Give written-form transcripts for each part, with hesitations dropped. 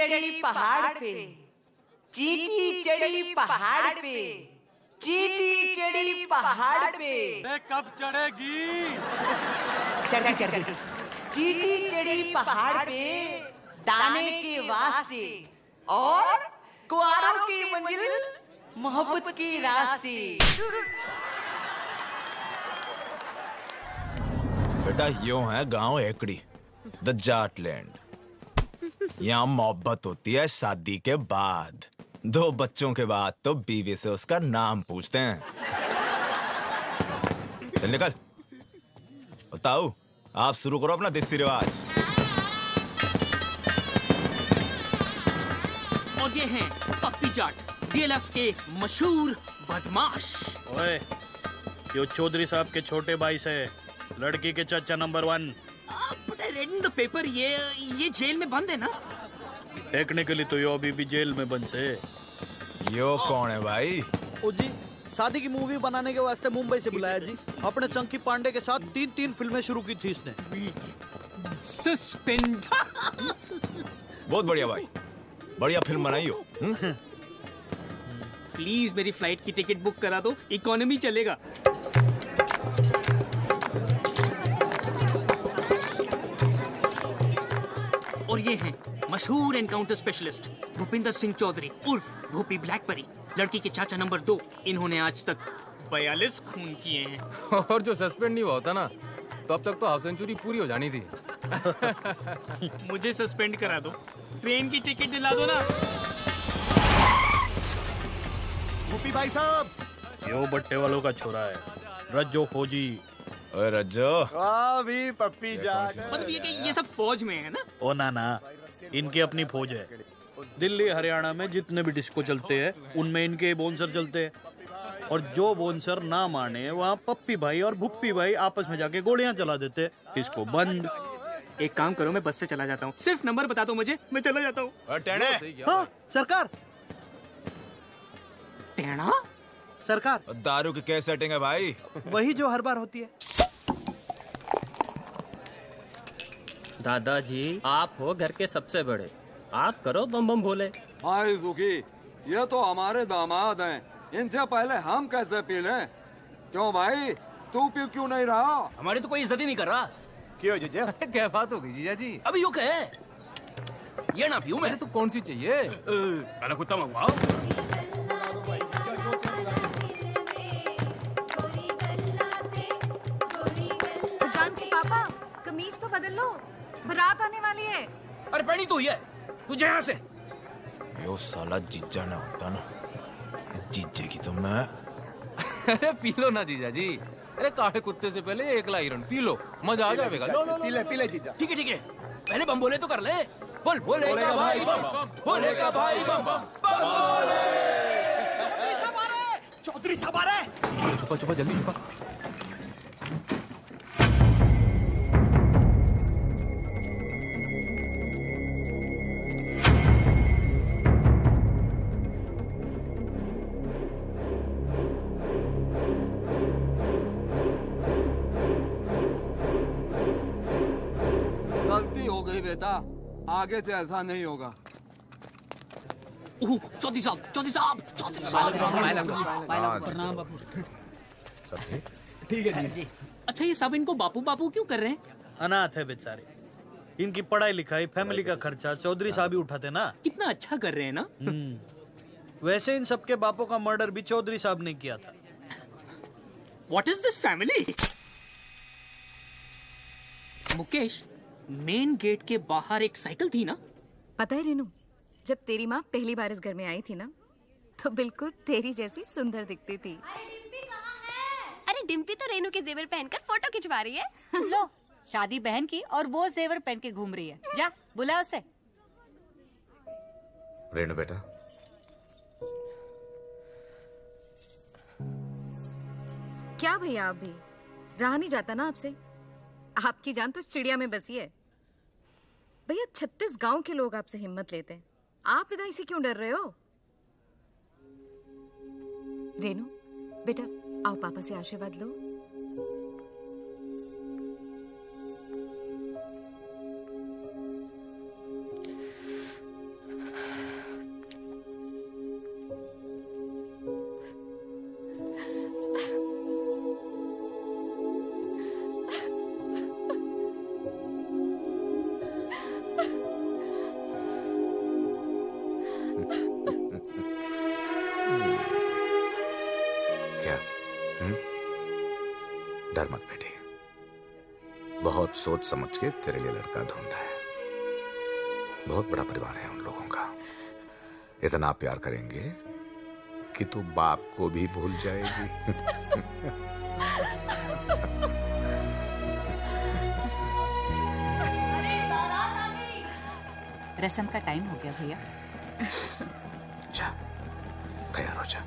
चढ़ी पहाड़ पे, चींटी चढ़ी पहाड़ पे, चींटी चढ़ी पहाड़ पे। कब चढ़ेगी? चढ़ गई। चींटी चढ़ी पहाड़ पे दाने के वास्ते और कुआरों की मंजिल मोहब्बत के रास्ते। बेटा यूं है गांव एकड़ी, द जाटलैंड। यहाँ मोहब्बत होती है शादी के बाद, 2 बच्चों के बाद तो बीवी से उसका नाम पूछते हैं। चल निकल। बताओ, आप शुरू करो अपना देसी रिवाज। और ये हैं पप्पी जाट, डीएलएफ के मशहूर बदमाश। ओए, यो चौधरी साहब के छोटे भाई से लड़की के चाचा number 1। But I read in the paper, ये जेल में बंद है ना? टेक्निकली तो यो अभी भी जेल में बंद से। यो कौन है भाई? ओ जी, शादी की मूवी बनाने के वास्ते मुंबई से बुलाया जी। अपने चंकी पांडे के साथ 3 फिल्में शुरू की थी इसने। सस्पेंड। बहुत बढ़िया भाई, बढ़िया फिल्म बनाई हो। प्लीज मेरी फ्लाइट की टिकट बुक करा दो, इकोनॉमी चलेगा। और ये हैं मशहूर एनकाउंटर स्पेशलिस्ट भूपिंदर सिंह चौधरी उर्फ भूपी ब्लैकबेरी, लड़की के चाचा नंबर 2। इन्होंने आज तक 42 खून किए हैं। और जो सस्पेंड नहीं हुआ होता ना, तो अब तक तो हाफ सेंचुरी पूरी हो जानी थी। मुझे सस्पेंड करा दो, ट्रेन की टिकट दिला दो ना। भूपी भाई साहब, यो बट्टे वालों का छोरा है, रज्जो फौजी। ओए रज्जो, भी पप्पी जाट। मतलब ये सब फौज में है ना? ओ ना, इनकी अपनी फौज है। दिल्ली हरियाणा में जितने भी डिस्को चलते हैं उनमें इनके बोनसर चलते हैं। और जो बोनसर ना माने वहाँ पप्पी भाई और भुप्पी भाई आपस में जाके गोलियां चला देते। इसको बंद। एक काम करो, मैं बस से चला जाता हूँ, सिर्फ नंबर बता दो मुझे, मैं चला जाता हूँ। हाँ सरकार, टेढ़ा सरकार, दारू की क्या सेटिंग है भाई? वही जो हर बार होती है। दादाजी, आप हो घर के सबसे बड़े, आप करो बम बम भोले। भाई सुखी, ये तो हमारे दामाद हैं, इनसे पहले हम कैसे पी लें? क्यों भाई, तू पी क्यों नहीं रहा? हमारी तो कोई इज्जत ही नहीं कर रहा। क्यों जीजा? क्या बात हो गई जीजा जी? अभी यो कहे ये ना पीऊं मैं तो कौन सी चाहिए? काला कुत्ता मंगवाओ। जान के पापा, कमीज तो बदल लो, बारात आने वाली है। अरे पहनी तो ये, तुझे यहाँ से। यो साला जीजा ना होता ना, जीजे की तो मैं। अरे पी लो ना जीजा जी। अरे काले कुत्ते से पहले 1 लाइरन पी लो, मजा आ जाएगा। लो पी ले जीजा। ठीक है, पहले बम बोले तो कर ले। बोल बोलेगा भाई बम बम, बोलेगा भाई बम बम, बम बोले। चौधरी साहब आ रहे। छुपा जल्दी छुपा। गलती हो गई बेटा, आगे से ऐसा नहीं होगा। चौधरी साहब। ठीक है जी। अच्छा, ये सब इनको बापू बापू क्यों कर रहे हैं? अनाथ है बेचारे, इनकी पढ़ाई लिखाई फैमिली का खर्चा चौधरी साहब ही उठाते ना। कितना अच्छा कर रहे हैं ना। वैसे इन सबके बापों का मर्डर भी चौधरी साहब ने किया था। What is this family? Mukesh, main gate के बाहर एक साइकिल थी ना? पता है रेनू, जब तेरी माँ पहली बार इस घर में आई थी ना, तो बिल्कुल तेरी जैसी सुंदर दिखती थी। अरे डिम्पी तो रेनू के जेवर पहनकर फोटो खिंचवा रही है। लो, शादी बहन की और वो जेवर पहन के घूम रही है। जा बुला उसे। रेणु बेटा, क्या भैया, आप भी रहा नहीं जाता ना आपसे? आपकी जान तो चिड़िया में बसी है। भैया 36 गांव के लोग आपसे हिम्मत लेते हैं, आप विदाई से क्यों डर रहे हो? रेनू बेटा, आओ पापा से आशीर्वाद लो। डर मत बेटी, बहुत सोच समझ के तेरे लिए लड़का ढूंढा है। बहुत बड़ा परिवार है उन लोगों का, इतना प्यार करेंगे कि तू बाप को भी भूल जाएगी। रसम का टाइम हो गया भैया। जा तैयार हो जा।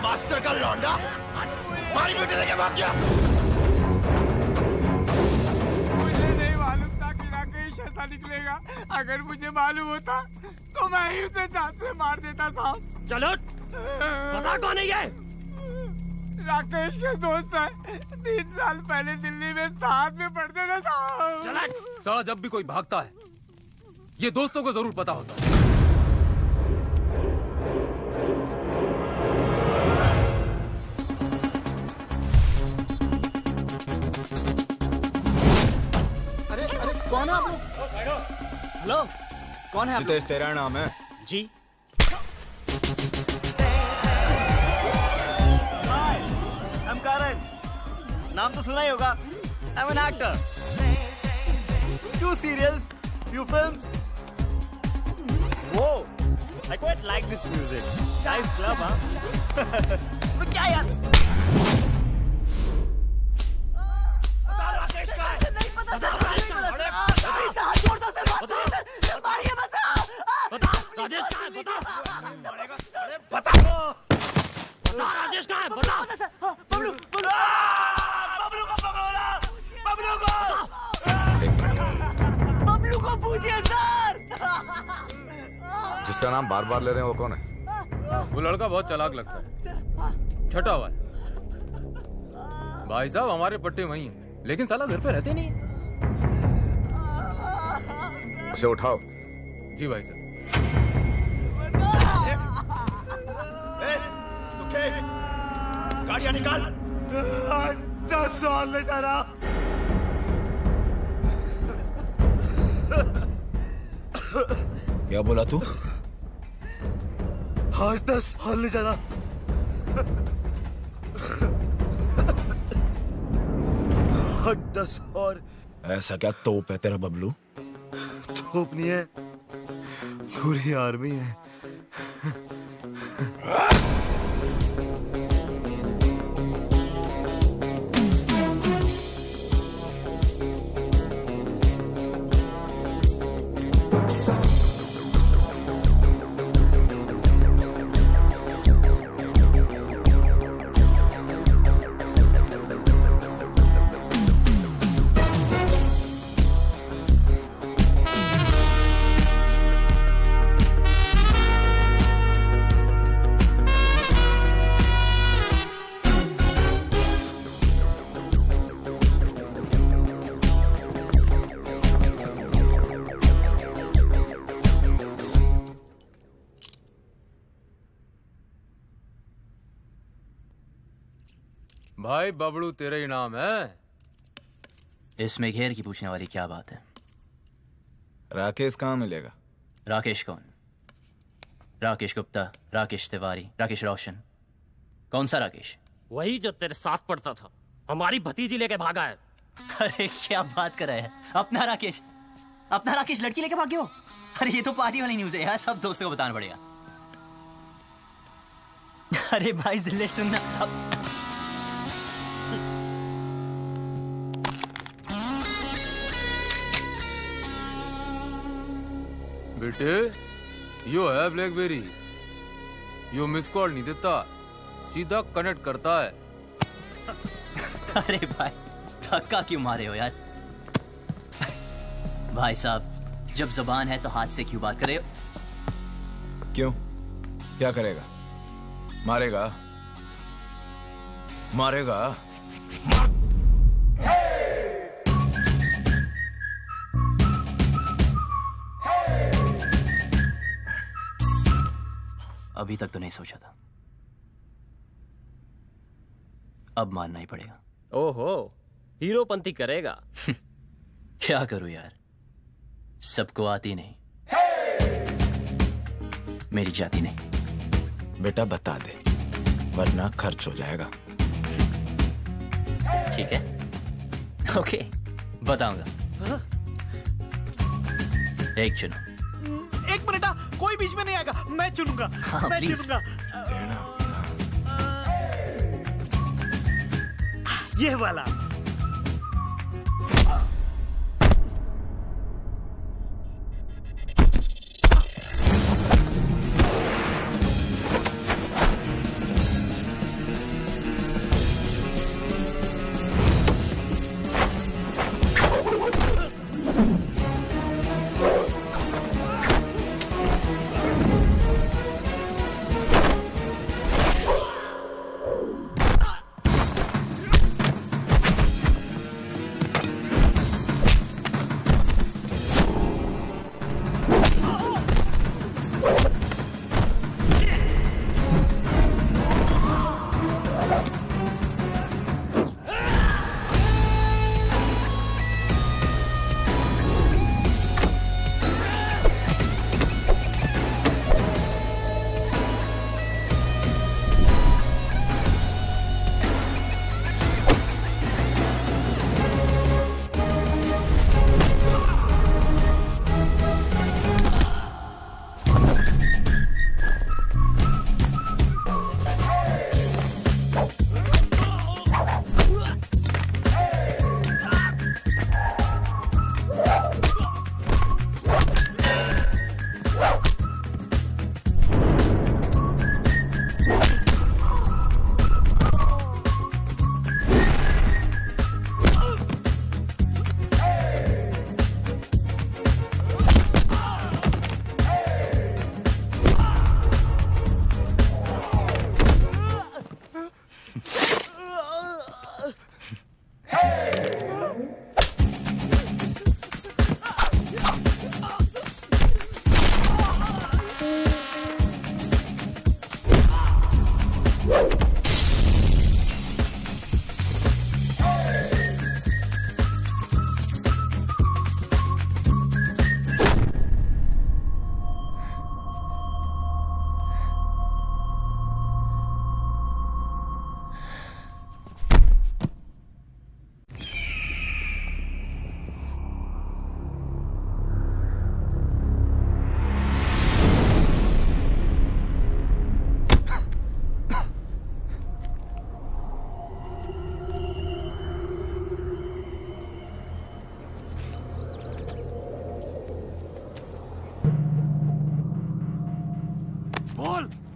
मास्टर का लौंडा मारी बेटे लेके भाग गया। मुझे नहीं मालूम था कि राकेश ऐसा निकलेगा। अगर मुझे मालूम होता तो मैं ही उसे जान से मार देता साहब। चलो बता कौन है ये? राकेश के दोस्त है, 3 साल पहले दिल्ली में साथ में पढ़ते थे साहब। साला जब भी कोई भागता है ये दोस्तों को जरूर पता होता है। कौन है आप लोग? हेलो, कौन है आप लोग? तेरा नाम है? जी। Hi, I am Karan. नाम तो सुना ही होगा। I am an actor. 2 serials, few films. Whoa, I quite like this music. Nice club, huh? तो क्या यार? राजेश कहाँ है? बता। बता। राजेश कहाँ है? बता। बबलू को पकड़ो ना। बबलू को पूछिए सर। जिसका नाम बार बार ले रहे हैं वो कौन है? वो लड़का बहुत चालाक लगता है, छटा हुआ है। भाई साहब हमारे पट्टे वही हैं, लेकिन साला घर पे रहते नहीं। उसे उठाओ। जी भाई साहब। गाड़ियां निकाल। 10 साल ले जा रहा। क्या बोला तू? 10 साल ले जाना। 10 और। ऐसा क्या तोप है तेरा बबलू? तोप नहीं है, पूरी आर्मी है। भाई बबलू तेरा ही नाम है? इसमें घेर की पूछने वाली क्या बात है? राकेश कहाँ मिलेगा? राकेश कौन? राकेश गुप्ता, राकेश तिवारी, राकेश रोशन? कौन सा राकेश? वही जो तेरे साथ पढ़ता था, हमारी भतीजी लेके भागा है। अरे क्या बात कर रहे हैं? अपना राकेश लड़की लेके भाग गया हो? अरे ये तो पार्टी वाली न्यूज़ है यार, सब दोस्तों को बताना पड़ेगा। अरे भाई जिले सुनना अब। बेटे यो है ब्लैकबेरी, यो मिस कॉल नहीं देता, सीधा कनेक्ट करता है। अरे भाई धक्का क्यों मारे हो यार? भाई साहब जब जुबान है तो हाथ से क्यों बात करे? क्यों? क्या करेगा? मारेगा? मारेगा? अभी तक तो नहीं सोचा था, अब मारना ही पड़ेगा। ओहो, हीरोपंती करेगा? क्या करूं यार, सबको आती नहीं, मेरी जाती नहीं। बेटा बता दे, वरना खर्च हो जाएगा। ठीक है, ओके बताऊंगा। एक चुनो। एक मिनट, कोई बीच में नहीं आएगा, मैं चुनूंगा। हाँ, मैं please। चुनूंगा। ये वाला।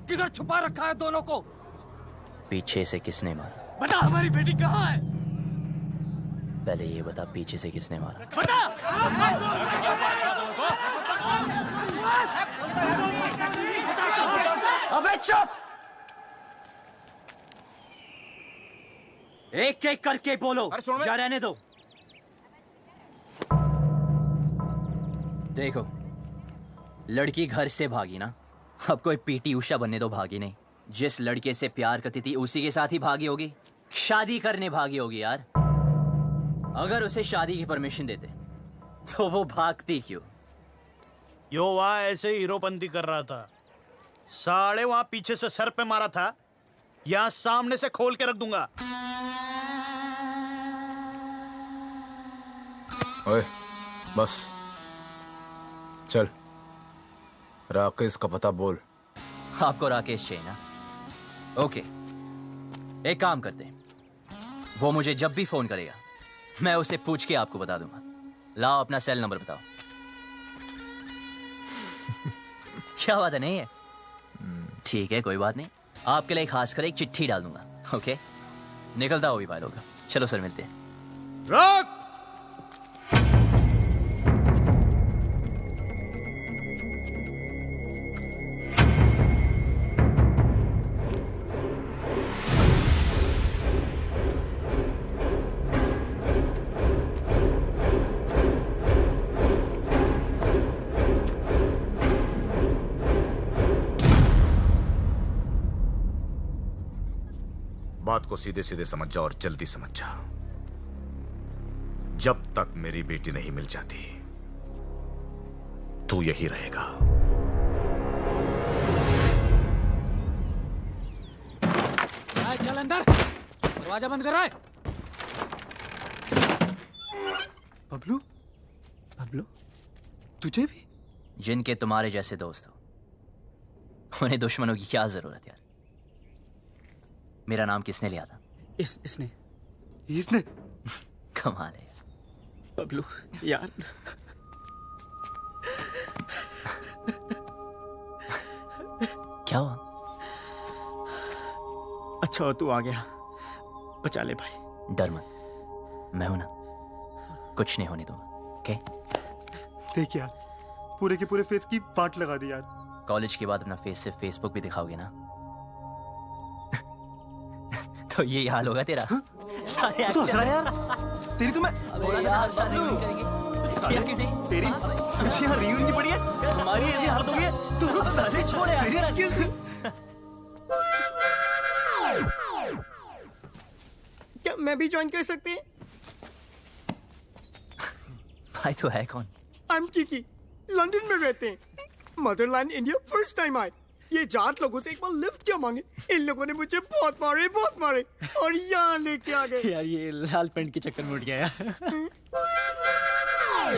किधर छुपा रखा है दोनों को? पीछे से किसने मारा? बता, हमारी बेटी कहाँ है? पहले ये बता, पीछे से किसने मारा? बता! अबे चुप! एक एक करके बोलो, या रहने दो। देखो, लड़की घर से भागी ना, अब कोई पीटी उषा बनने तो भागी नहीं। जिस लड़के से प्यार करती थी उसी के साथ ही भागी होगी, शादी करने भागी होगी यार। अगर उसे शादी की परमिशन देते तो वो भागती क्यों? यो वहां ऐसे ही हीरोपंती कर रहा था, साढ़े वहां पीछे से सर पे मारा था, यहां सामने से खोल के रख दूंगा। ओए, बस चल। राकेश का पता बोल। आपको राकेश चाहिए ना? ओके, एक काम करते हैं, वो मुझे जब भी फोन करेगा मैं उसे पूछ के आपको बता दूंगा। लाओ अपना सेल नंबर बताओ। क्या बात है, नहीं है? ठीक है, कोई बात नहीं, आपके लिए खास कर एक चिट्ठी डाल दूंगा। ओके, निकलता हो भी भाई लोग। चलो सर, मिलते हैं। रॉक! बात को सीधे सीधे समझ जा और जल्दी समझ जा। जब तक मेरी बेटी नहीं मिल जाती तू यही रहेगा। चल अंदर, दरवाजा बंद कर रहा है। बबलू, बबलू, तुझे भी? जिनके तुम्हारे जैसे दोस्त हो उन्हें दुश्मनों की क्या जरूरत यार। मेरा नाम किसने लिया था? इसने कमाल है बबलू यार। क्या हुआ? अच्छा तू आ गया, बचा ले भाई। डर मत, मैं हूं ना, कुछ नहीं होने दूंगा। ओके? देख यार, पूरे के पूरे फेस की पार्ट लगा दी यार। कॉलेज के बाद अपना फेस सिर्फ फेसबुक पे दिखाओगे ना तो ये हाल होगा तेरा। सारे तो हंस रहा है यार। तेरी तो मैं यार सारे रियूनियन करेंगे। तेरी तुझे यहाँ रियूनियन की पड़ी है, हमारी ऐसी हालत हो गई है। तू साले छोड़ यार। क्या मैं भी ज्वाइन कर सकती? भाई तो है कौन? आई एम किकी, लंदन में रहते हैं। मदरलैंड इंडिया फर्स्ट टाइम आए। ये जाट लोगों से एक बार लिफ्ट क्या मांगे, इन लोगों ने मुझे बहुत मारे और यहाँ लेके आ गए। यार ये लाल पेंट के चक्कर में उठ गया यार।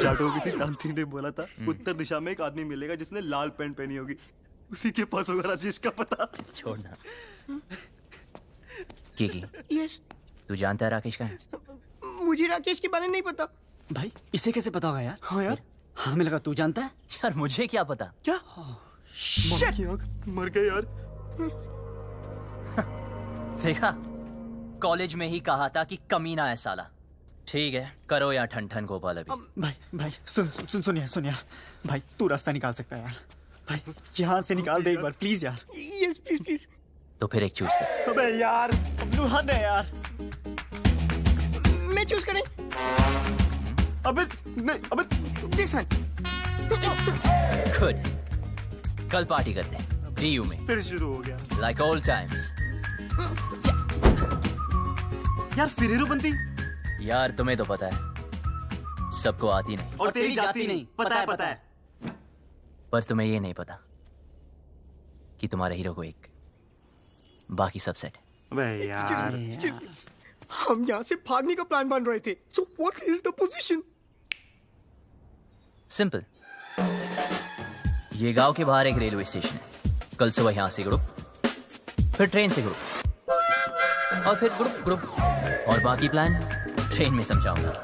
जाटों किसी तांत्रिक ने बोला था उत्तर दिशा में एक आदमी मिलेगा जिसने लाल पेंट पहनी होगी, उसी के पास होगा राजेश का पता। छोड़ना। की यस, तू जानता है राकेश का है? मुझे राकेश के बारे में नहीं पता। भाई इसे कैसे पता होगा यार? हाँ यार, हमें लगा तू जानता है। यार मुझे क्या पता? क्या? मर गए यार। देखा, कॉलेज में ही कहा था कि कमीना है साला। ठीक है, करो या ठन ठन गोपाल अभी। भाई सुन यार, भाई तू रास्ता निकाल सकता है यार। भाई यहाँ से निकाल दे एक बार प्लीज यार। Yes please. तो फिर एक चूज कर। अबे यार, बबलू हद है यार। मैं चूज करें? अबे नहीं, अबे दिस वन। गुड, कल पार्टी करते हैं डीयू में। फिर शुरू हो गया लाइक ओल्ड टाइम्स। यार फिर हीरो बनती? यार तुम्हें तो पता है सबको आती नहीं, और तेरी जाती नहीं। पता है। पर तुम्हें ये नहीं पता कि तुम्हारे हीरो को एक, बाकी सब सेट है। यार हम यहाँ से भागने का प्लान बन रहे थे। So what is the position? Simple, ये गांव के बाहर एक रेलवे स्टेशन है। कल सुबह यहाँ से ग्रुप, फिर ट्रेन से ग्रुप, और फिर ग्रुप, और बाकी प्लान ट्रेन में समझाऊंगा।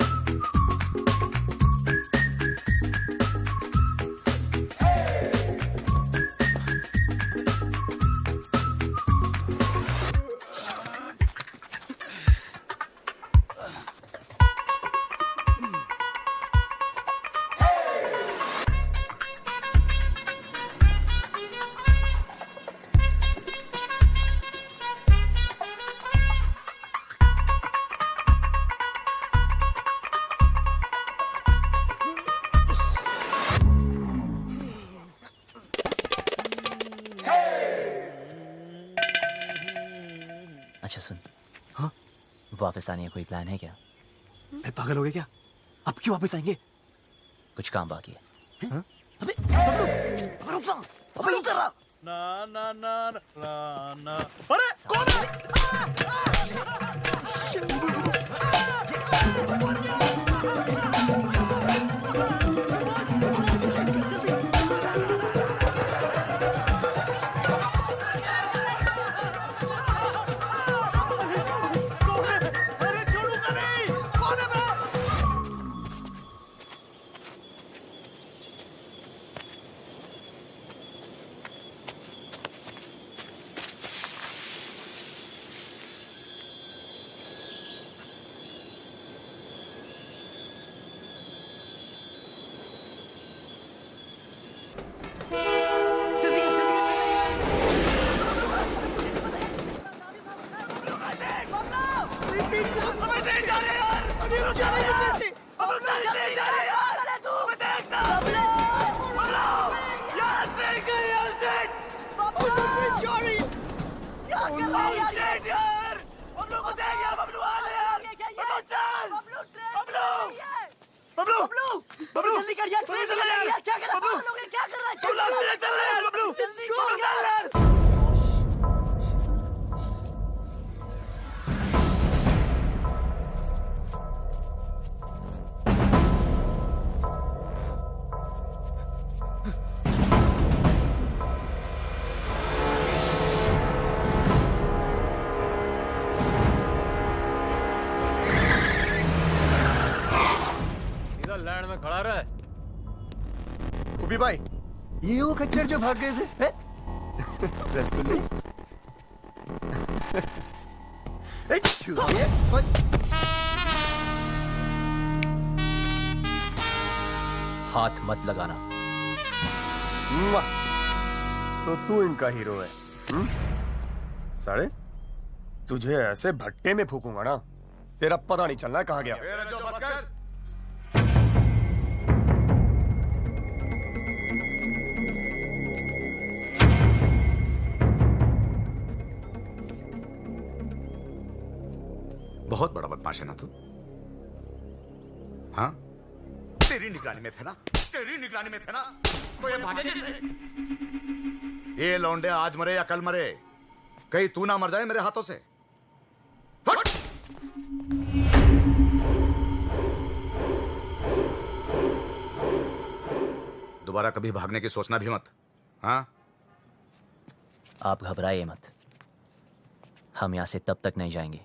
अच्छा सुन, हाँ? वापस आने का कोई प्लान है क्या? मैं पागल हो गया क्या? अब क्यों वापस आएंगे? कुछ काम बाकी है। हाँ? अबे रुक जा, अबे इधर आ। ना। अरे कौन है? जल्दी कर यार, क्या कर रहा है? क्या कर रहा है? तू लास्ट से चल यार बबलू, जल्दी चल यार। लैंड में खड़ा रहा है। उबी भाई, ये वो खच्चर जो भाग गए थे? रसगुल्ले? हाथ मत लगाना। तो तू इनका हीरो है? साले, तुझे ऐसे भट्टे में फूकूंगा ना, तेरा पता नहीं चलना कहाँ गया। बहुत बड़ा बदमाश है ना तू? हाँ, तेरी निगरानी में थे ना, तेरी निगरानी में थे ना, तो ये भागे कैसे? ये लौंडे आज मरे या कल मरे, कहीं तू ना मर जाए मेरे हाथों से। फट! दोबारा कभी भागने की सोचना भी मत। हाँ? आप घबराइए मत, हम यहां से तब तक नहीं जाएंगे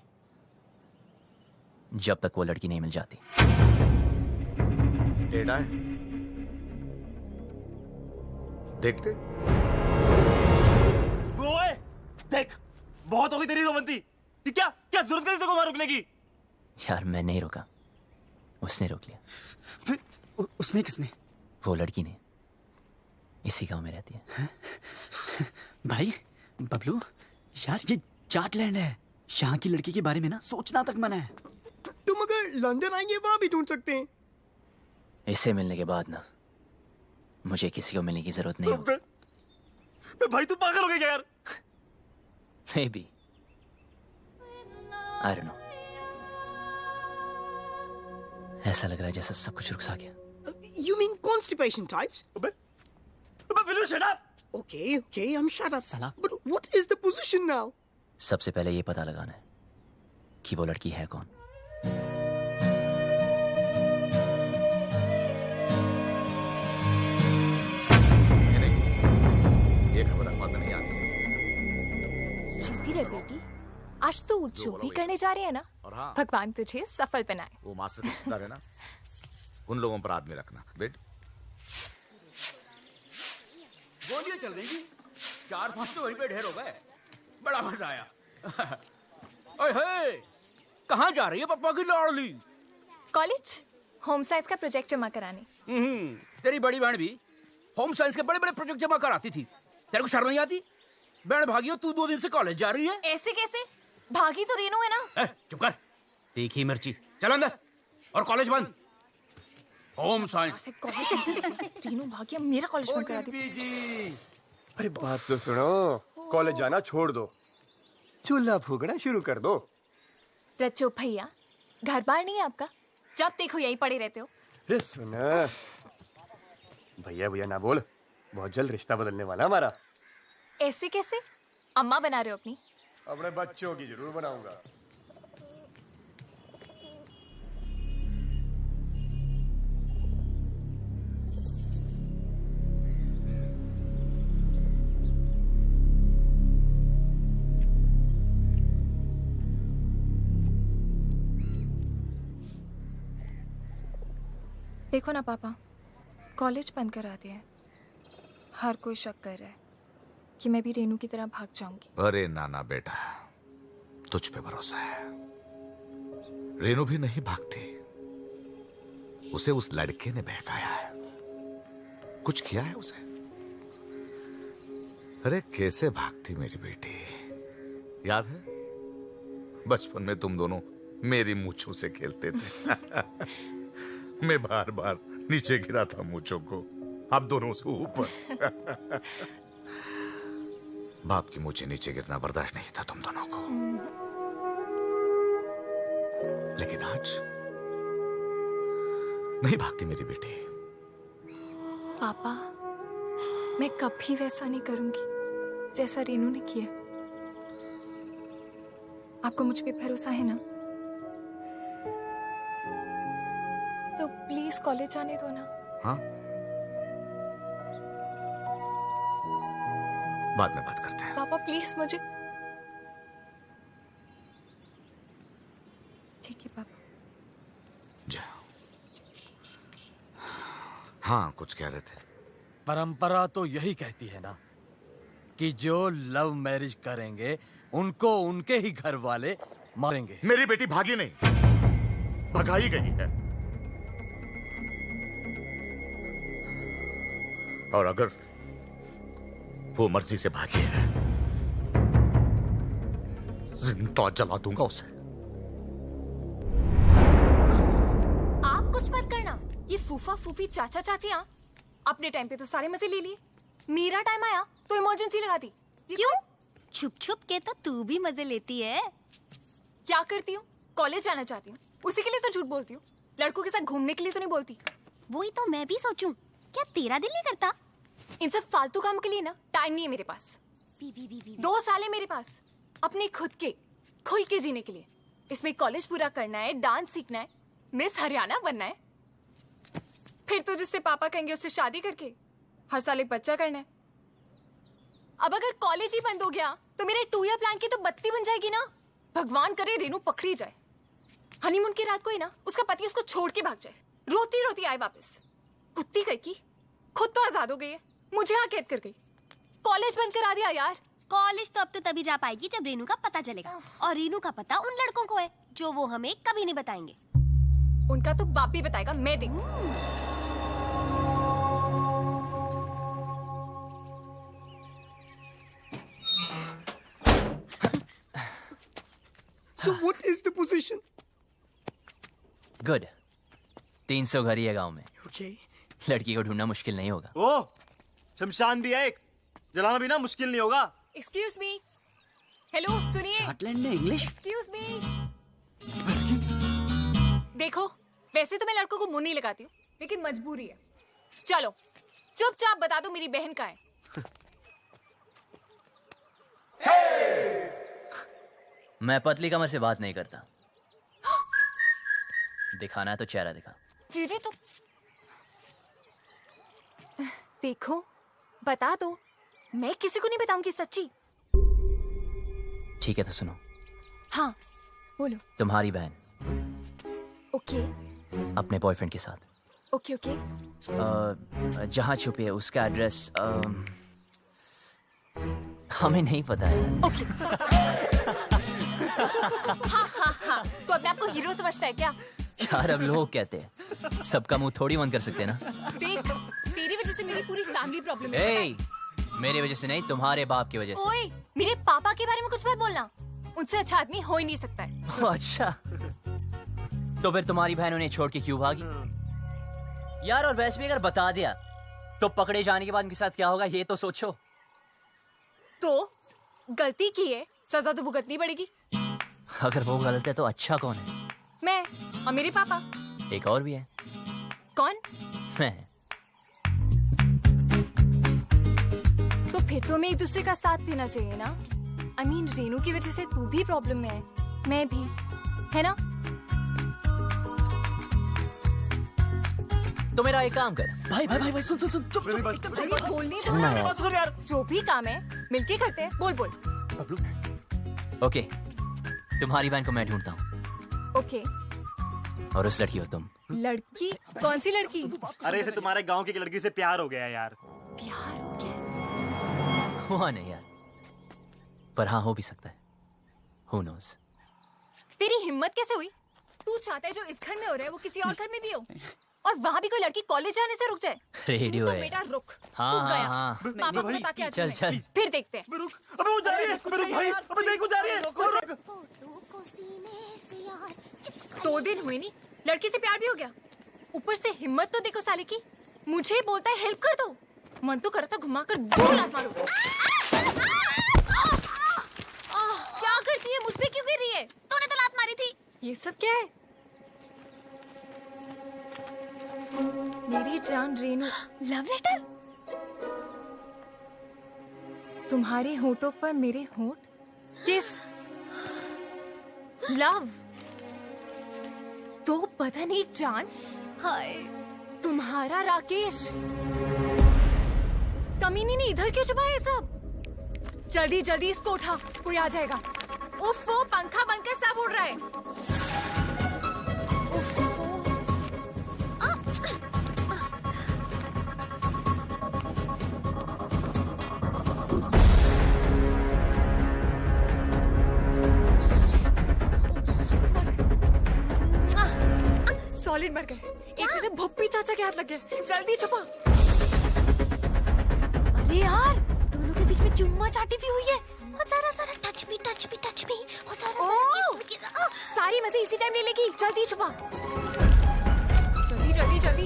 जब तक वो लड़की नहीं मिल जाती। टेढ़ा है, देखते। ओए, देख, बहुत हो गई तेरी रोमंती। क्या क्या जरूरत करी तेरे को वहां रुकने की? यार मैं नहीं रुका, उसने रोक लिया। उसने किसने? वो लड़की ने, इसी गांव में रहती है। भाई बबलू, यार ये जाटलैंड है, यहाँ की लड़की के बारे में ना सोचना तक मना है। तुम अगर लंदन आएंगे वहां भी ढूंढ सकते हैं। इसे मिलने के बाद ना मुझे किसी को मिलने की जरूरत नहीं होगी। भाई तू पागल हो गया क्या यार? Maybe. I don't know. ऐसा लग रहा है जैसे सब कुछ रुक सा गया। You mean constipation types? Will you shut up? Okay, I'm shut up. Salah. But what is the position now? सबसे पहले ये पता लगाना है कि वो लड़की है कौन। ये खबर अखबार में नहीं आनी चाहिए। जीती रहे बेटी, आज तो जो भी करने जा रहे हैं ना, हाँ, भगवान तुझे सफल बनाए। वो मास्टर के रिश्तेदार है ना, उन लोगों पर आदमी रखना। बेट गोलियां चल रही थी, 4-5 तो वहीं पे ढेर हो गए। बड़ा मजा आया। ओए, कहाँ जा रही है पप्पा की लाडली? कॉलेज होम साइंस का प्रोजेक्ट जमा कराने। तेरी बड़ी बहन भी होम साइंस के बड़े बड़े प्रोजेक्ट जमा कराती थी। तेरे को शर्म नहीं आती? बहन भागी हो, तू 2 दिन से कॉलेज जा रही है। ऐसे कैसे? भागी तो रेनू है ना। चुप कर, तीखी मिर्ची। चल अंदर, और कॉलेज बंद। Home science. रेनू भागी, अब मेरा कॉलेज बंद करा दी। अरे बात तो सुनो, कॉलेज जाना छोड़ दो, चूल्हा फूकना शुरू कर दो। रच्चो भैया, घर बार नहीं है आपका? जब देखो यहीं पड़े रहते हो। अरे सुना, भैया भैया ना बोल, बहुत जल्द रिश्ता बदलने वाला हमारा। ऐसे कैसे? अम्मा बना रहे हो अपनी? अपने बच्चों की जरूर बनाऊंगा। देखो ना पापा, कॉलेज बंद करा दिया है। हर कोई शक कर रहा है कि मैं भी रेनू की तरह भाग जाऊंगी। अरे नाना बेटा, तुझ पे भरोसा है। रेनू भी नहीं भागती, उसे उस लड़के ने बहकाया है, कुछ किया है उसे। अरे कैसे भागती मेरी बेटी, याद है बचपन में तुम दोनों मेरी मूंछों से खेलते थे। मैं बार बार नीचे गिरा था मूंछों को, आप दोनों से ऊपर। बाप की मूंछें नीचे गिरना बर्दाश्त नहीं था तुम दोनों को। लेकिन आज नहीं भागती मेरी बेटी। पापा, मैं कभी वैसा नहीं करूंगी जैसा रेनू ने किया। आपको मुझ पे भरोसा है ना? तो प्लीज कॉलेज जाने दो ना। हाँ, बाद में बात करते हैं। पापा प्लीज मुझे। ठीक है पापा। जाओ। हाँ, कुछ कह रहे थे। परंपरा तो यही कहती है ना कि जो लव मैरिज करेंगे उनको उनके ही घर वाले मारेंगे। मेरी बेटी भागी नहीं, भगाई गई है। और अगर वो मर्जी से भागी है, जिंदा जला दूंगा उसे। आप कुछ मत करना। ये फूफा फूफी चाचा चाचियां अपने टाइम पे तो सारे मजे ले लिए। मेरा टाइम आया तो इमरजेंसी लगा दी। क्यों? छुप छुप के तो तू भी मजे लेती है। क्या करती हूँ? कॉलेज जाना चाहती हूँ, उसी के लिए तो झूठ बोलती हूँ। लड़कों के साथ घूमने के लिए तो नहीं बोलती। वही तो मैं भी सोचूं, क्या तेरा दिल नहीं करता? इन सब फालतू काम के लिए ना टाइम नहीं है मेरे पास। 2 साल है मेरे पास अपने खुद के खुल के जीने के लिए। इसमें कॉलेज पूरा करना है, डांस सीखना है, मिस हरियाणा बनना है, फिर तो जिससे पापा कहेंगे उससे शादी करके हर साल एक बच्चा करना है। अब अगर कॉलेज ही बंद हो गया तो मेरे 2 ईयर प्लान की तो बत्ती बन जाएगी ना। भगवान करे रेनू पकड़ी जाए, हनीमून की रात को ही ना उसका पति उसको छोड़ के भाग जाए, रोती रोती आए वापस। कुत्ती कहीं की खुद तो आजाद हो गई है, मुझे यहाँ कैद कर गई। कॉलेज बंद करा दिया यार। कॉलेज तो अब तो तभी जा पाएगी जब रेनू का पता चलेगा, और रेनू का पता उन लड़कों को है जो वो हमें कभी नहीं बताएंगे। उनका तो बाप भी बताएगा, मैं देखूं। So what is the position? Good. 300 घर ही है गांव में। Okay. लड़की को ढूंढना मुश्किल नहीं होगा। ओ, शमशान भी है एक, जलाना भी ना मुश्किल नहीं होगा। Excuse me. हेलो सुनिए। स्कॉटलैंड में इंग्लिश। Excuse me. देखो, वैसे तो मैं लड़कों को मुंह नहीं लगाती हूँ, लेकिन मजबूरी है। चलो चुपचाप बता दो मेरी बहन कहाँ है। मैं पतली कमर से बात नहीं करता। दिखाना है तो चेहरा दिखा। दीदी तो देखो, बता दो, मैं किसी को नहीं बताऊंगी सच्ची। ठीक है तो सुनो। हाँ बोलो। तुम्हारी बहन ओके अपने बॉयफ्रेंड के साथ ओके ओके जहाँ छुपी है उसका एड्रेस हमें नहीं पता है। ओके। हाँ हाँ हाँ, तो अपने आप को हीरो समझता है क्या? यार अब लोग कहते हैं, सबका मुंह थोड़ी बंद कर सकते हैं ना। देख, तेरी वजह से मेरी पूरी फैमिली प्रॉब्लम है। ए, मेरी वजह से नहीं, तुम्हारे बाप की वजह से। ओए, मेरे पापा के बारे में कुछ मत बोलना, उनसे अच्छा आदमी हो ही नहीं सकता है। अच्छा, तो फिर तुम्हारी बहन उन्हें छोड़ के क्यों भागी? यार और वैसे भी अगर बता दिया तो पकड़े जाने के बाद उनके साथ क्या होगा ये तो सोचो। तो गलती की है, सजा तो भुगतनी पड़ेगी। अगर वो गलत है तो अच्छा कौन है? मैं और मेरे पापा। एक और भी है। कौन? मैं। तो फिर तो हमें एक दूसरे का साथ देना चाहिए ना। I mean, रेनू की वजह से तू भी प्रॉब्लम में है, मैं भी, है ना? तो मेरा एक काम कर। भाई भाई भाई भाई सुन सुन सुन चुप चुप अरे बोलने दो चलना ना यार। जो भी काम है मिलके करते हैं। बोल बोल। ओके, तुम्हारी बहन को मैं ढूंढता हूँ ओके। और उस लड़की हो तुम। लड़की? कौन सी लड़की? अरे इसे तुम्हारे गांव की लड़की से प्यार हो गया यार। प्यार हो गया? हुआ नहीं यार, पर हाँ हो भी सकता है। Who knows? तेरी हिम्मत कैसे हुई? तू चाहता है जो इस घर में हो रहा है वो किसी और घर में भी हो, और वहाँ भी कोई लड़की कॉलेज जाने से रुक जाए। रेडियो तो है। बेटा रुक। हाँ, तू हाँ, गया। हाँ। पापा को बता के आ चल, चल। फिर देखते हैं। अबे वो जा रही है, अबे रुक भाई, अबे देख वो जा रही है। 2 दिन हुए नहीं, लड़की से प्यार भी हो गया। ऊपर से हिम्मत तो देखो साले की, मुझे बोलता है हेल्प कर दो। मन तो करता घुमा कर 2 लात मारूं। क्या करती है, मुझ पे क्यों गिर रही है? तूने तो लात मारी थी। ये सब क्या है? मेरी जान रेनू, लव लेटर? तुम्हारे होठों पर मेरे होठ, किस लव। तो पता नहीं जान, हाय तुम्हारा राकेश। कमीनी ने इधर क्यों छुपाया ये सब? जल्दी जल्दी इसको उठा, कोई आ जाएगा। उफ, वो पंखा बनकर सब उड़ रहा है। उफ, सॉलिड मर गए। एक मिनट, भुप्पी चाचा के हाथ लग गए। जल्दी छुपा। अरे यार, दोनों के बीच में चुम्मा चाटी भी हुई है। और सारा सारा टच मी और सारा किस। सारी मजे इसी टाइम ले लेगी। जल्दी छुपा, जल्दी जल्दी जल्दी।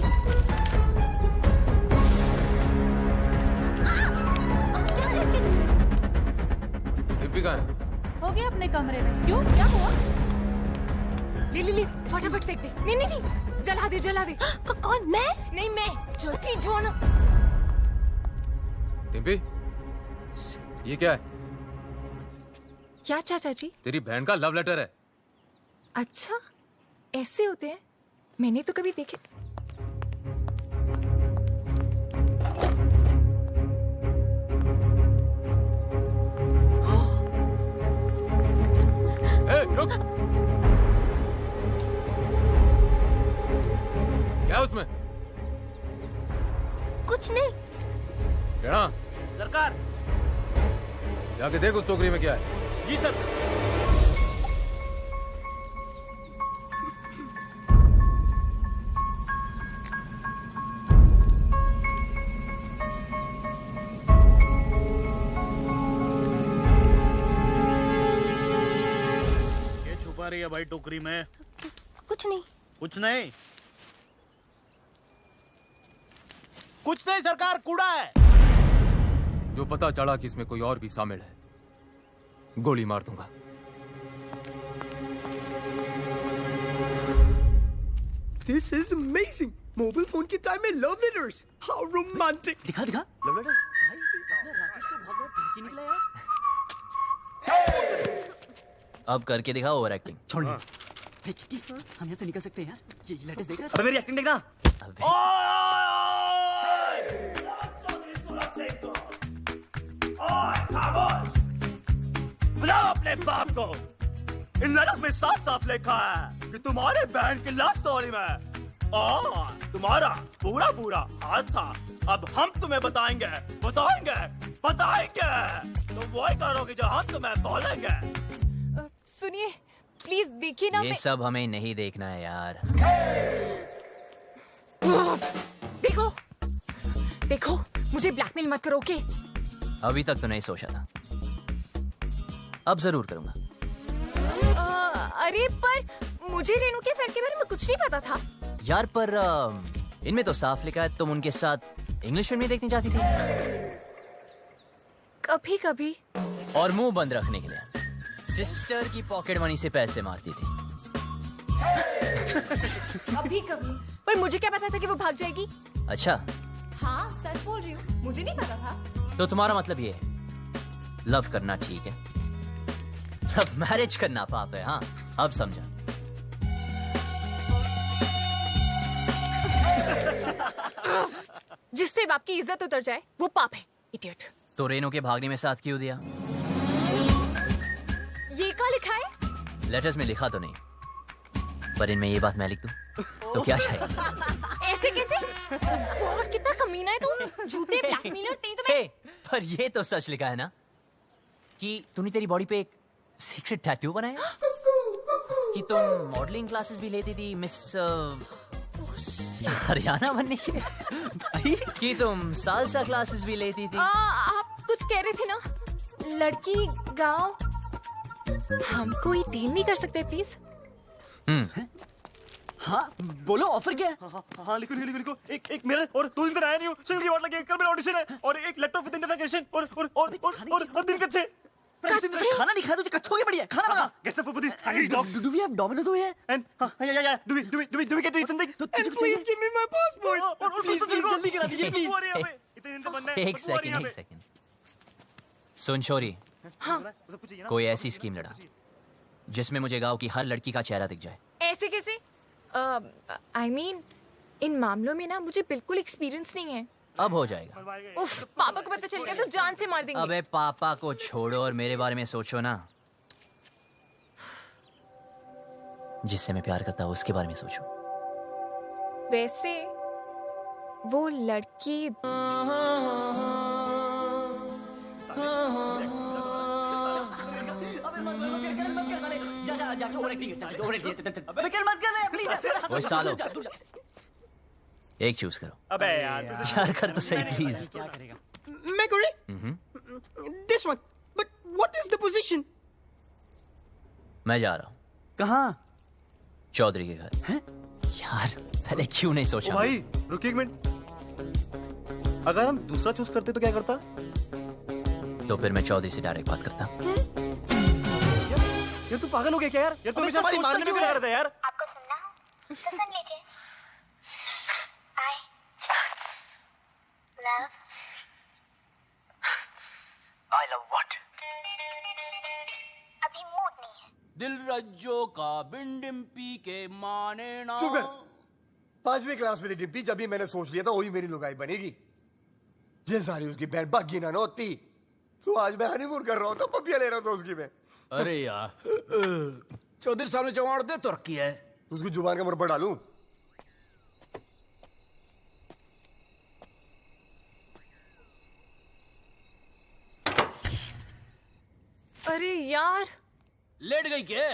दीपिका हो गया अपने कमरे में। क्यों, क्या हुआ? ले फटाफट फेंक दे। नहीं, जला दे जला दे। कौन, मैं? नहीं मैं, जल्दी जो ना। डिम्पी, ये क्या है? क्या चाचा जी? तेरी बहन का लव लेटर है। अच्छा, ऐसे होते हैं? मैंने तो कभी देखे। रुक। क्या है उसमें? कुछ नहीं। क्या? सरकार, जाके देख उस टोकरी में क्या है। जी सर। ये छुपा रही है भाई टोकरी में? कुछ नहीं। कुछ नहीं? कुछ नहीं सरकार, कूड़ा है। जो पता चला कि इसमें कोई और भी शामिल है, गोली मार दूंगा। This is amazing. Mobile phone के टाइम में लव लेटर्स, हाउ रोमांटिक। दिखा लव लेटर। भाई राकेश तो बहुत बड़ा ठगी निकला यार। अब करके दिखा ओवर एक्टिंग। छोड़ हम यहाँ से निकल सकते हैं यार। ये लेटेस्ट देख रहा अबे मेरी एक्टिंग देखना। बुलाओ अपने बाप को। इन लेटर्स में साफ साफ लिखा है कि तुम्हारे बहन की लव स्टोरी में तुम्हारा पूरा पूरा हाथ था। अब हम तुम्हें बताएंगे। तुम वही करोगे जो हम तुम्हें बोलेंगे। सुनिए प्लीज, देखिए ना। ये सब हमें नहीं देखना है यार। देखो मुझे ब्लैकमेल मत करो, ओके? अभी तक तो नहीं सोचा था, अब जरूर करूंगा। अरे पर मुझे रेनू के अफेयर के बारे में कुछ नहीं पता था यार। पर इनमें तो साफ लिखा है तुम उनके साथ इंग्लिश फिल्म देखनी चाहती थी। कभी कभी। और मुंह बंद रखने के लिए सिस्टर की पॉकेट मनी से पैसे मारती थी। कभी कभी। पर मुझे क्या पता था कि वो भाग जाएगी? अच्छा, हाँ सच बोल रही हूँ, मुझे नहीं पता था। तो तुम्हारा मतलब ये है लव करना ठीक है, लव मैरिज करना पाप है। हाँ अब समझा। जिससे बाप की इज्जत उतर जाए वो पाप है, इडियट। तो रेनू के भागने में साथ क्यों दिया? ये क्या लिखा है? लेटर्स में लिखा तो नहीं, पर इनमें ये बात मैं लिख दूं तो क्या चाहिए? ऐसे कैसे? गॉड कितना कमीना है तू, झूठे ब्लैकमेलर। hey, पर ये तो सच लिखा है ना कि तूने तेरी बॉडी पे एक सीक्रेट टैटू बनाया, कि तुम मॉडलिंग क्लासेस भी लेती थी मिस हरियाणा बनने के लिए, कि तुम सालसा क्लासेस भी लेती थी। आप कुछ कह रहे थे ना, लड़की गांव हम कोई डील नहीं कर सकते प्लीज? हाँ बोलो, ऑफर क्या है? हाँ लिखो लिखो लिखो। एक मिरर और 2 दिन तक आया नहीं हूँ। सिंगल की वाट लगी, कल मेरा ऑडिशन है और एक लैपटॉप विद इंटरनेट कनेक्शन और 3 कच्चे। खाना नहीं खाया तो कच्चों की बढ़िया खाना मंगा। Get some food for this hungry dogs. Do we have Domino's over here? And yeah. Do we get to eat something? तो तुझे Please give me my passport. Please जल्दी करा दीजिए प्लीज। इतने दिन तक बनना है। एक सेकंड सुन शोरी, कोई ऐसी स्कीम लड़ा जिसमें मुझे गांव की हर लड़की का चेहरा दिख जाए। ऐसे कैसे? I mean, इन मामलों में ना मुझे बिल्कुल एक्सपीरियंस नहीं है। अब हो जाएगा। उफ, पापा को पता चल गया तो जान से मार देंगे। अबे पापा को छोड़ो और मेरे बारे में सोचो ना। जिससे मैं प्यार करता हूँ उसके बारे में सोचो। वैसे वो लड़की ओए सालो, एक चूज करो। अबे यार कर तो सही प्लीज। मैं करे? This one. But what is the position? मैं जा रहा हूँ। कहाँ? चौधरी के घर। यार पहले क्यों नहीं सोचा? भाई रुकिए एक मिनट। अगर हम दूसरा चूज करते तो क्या करता? तो फिर मैं चौधरी से डायरेक्ट बात करता। यार तू पागल हो गया क्या यार? यार तू हमेशा मारने में क्या करता है यार? आपको सुनना हो तो सुन लीजिए। I love what? अभी मूड नहीं है। दिल रज्जो का बिन डिम्पी के माने ना। चुप कर। 5वीं क्लास में थी डिम्पी, जब भी मैंने सोच लिया था वही मेरी लुगाई बनेगी। ये सारी उसकी बहन बागी ना होती तो आज मैं हनीमून कर रहा हूँ, तो पपिया ले रहा था उसकी मैं। अरे यार चौधरी साहब ने जवान दे तो रखी है। उसकी जुबान का मुरब्बा डालूं? अरे यार लेट गई क्या?